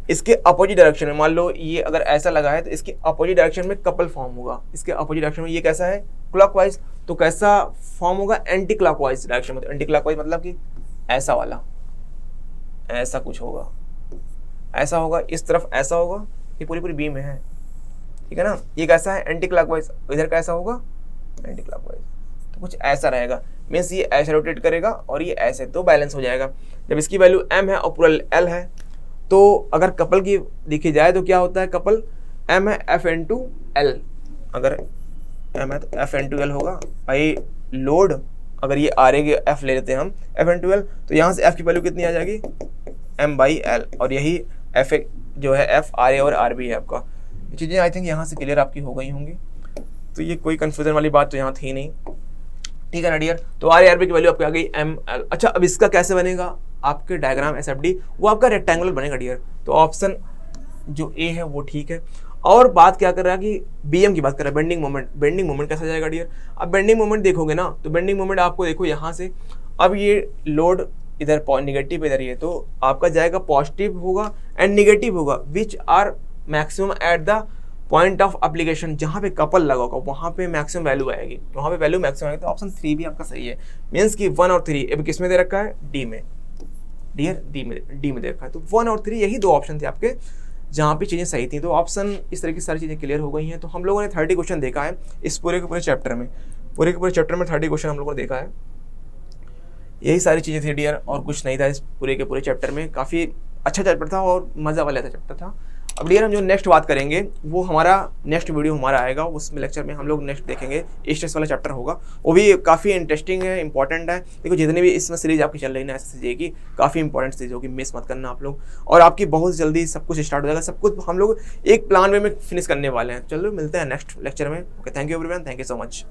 इसके अपोजिट डायरेक्शन में, मान लो ये अगर ऐसा लगा है तो इसके अपोजिट डायरेक्शन में कपल फॉर्म होगा। इसके अपोजिट डायरेक्शन में ये कैसा है, क्लॉकवाइज, तो कैसा फॉर्म होगा, एंटी क्लॉकवाइज डायरेक्शन में। तो एंटी क्लॉकवाइज मतलब कि ऐसा वाला, ऐसा कुछ होगा, ऐसा होगा, इस तरफ ऐसा होगा, ये पूरी पूरी बी में है, ठीक है ना। ये कैसा है, एंटी क्लॉकवाइज, इधर कैसा होगा, एंटी क्लॉकवाइज, तो कुछ ऐसा रहेगा। मीन्स ये ऐसे रोटेट करेगा और ये ऐसे, तो बैलेंस हो जाएगा। जब इसकी वैल्यू m है और पूरा l है, तो अगर कपल की देखी जाए तो क्या होता है, कपल m है f इंटू l, अगर m है तो f इंटू l होगा। भाई लोड अगर ये आ रही f ले लेते हैं हम f इंटू l, तो यहाँ से f की वैल्यू कितनी आ जाएगी, m बाई l, और यही f जो है f RA और RB है आपका। ये चीज़ें आई थिंक यहाँ से क्लियर आपकी हो गई होंगी, तो ये कोई कन्फ्यूजन वाली बात तो यहाँ थी नहीं, ठीक है ना डियर। तो RA/RB की वैल्यू आपकी आ गई ML। अच्छा, अब इसका कैसे बनेगा आपके डायग्राम SFD, वो आपका रेक्टेंगुलर बनेगा डियर। तो ऑप्शन जो ए है वो ठीक है। और बात क्या कर रहा है कि BM की बात कर रहा है, बेंडिंग मोमेंट। बेंडिंग मोमेंट कैसा जाएगा डियर, अब बेंडिंग मोमेंट देखोगे ना, तो बेंडिंग मोमेंट आपको देखो यहाँ से, अब ये लोड इधर निगेटिव, इधर ये, तो आपका जाएगा पॉजिटिव होगा एंड निगेटिव होगा, which are maximum at the point of application. जहाँ पे कपल लगा होगा वहाँ पे मैक्सिमम वैल्यू आएगी, वहाँ पे वैल्यू मैक्सिमम आएगी। तो ऑप्शन 3 भी आपका सही है। मीन्स कि 1 और 3 अब किस में दे रखा है, डी में, डियर डी में दे रखा है। तो 1 और 3 यही दो ऑप्शन थे आपके जहाँ पे चीज़ें सही थी। तो ऑप्शन इस तरह की सारी चीज़ें क्लियर हो गई हैं। तो हम लोगों ने 30 क्वेश्चन देखा है इस पूरे के पूरे चैप्टर में, पूरे के पूरे चैप्टर में 30 क्वेश्चन हम लोगों ने देखा है। यही सारी चीज़ें थी डियर, और कुछ नहीं था इस पूरे के पूरे चैप्टर में। काफ़ी अच्छा चैप्टर था और मज़ा वाला था चैप्टर था। अब डियर हम जो नेक्स्ट बात करेंगे वो हमारा नेक्स्ट वीडियो हमारा आएगा, उसमें लेक्चर में हम लोग नेक्स्ट देखेंगे स्ट्रेस वाला चैप्टर होगा। वो भी काफ़ी इंटरेस्टिंग है, इंपॉर्टेंट है। देखो जितनी भी इसमें सीरीज आपकी चल रही है ना SSC की, काफ़ी इंपॉर्टेंट सीरीज होगी, मिस मत करना आप लोग। और आपकी बहुत जल्दी सब कुछ स्टार्ट हो जाएगा, सब कुछ हम लोग एक प्लान वे में फिनिश करने वाले हैं। चलो मिलते हैं नेक्स्ट लेक्चर में। Okay, thank you everyone, thank you so much.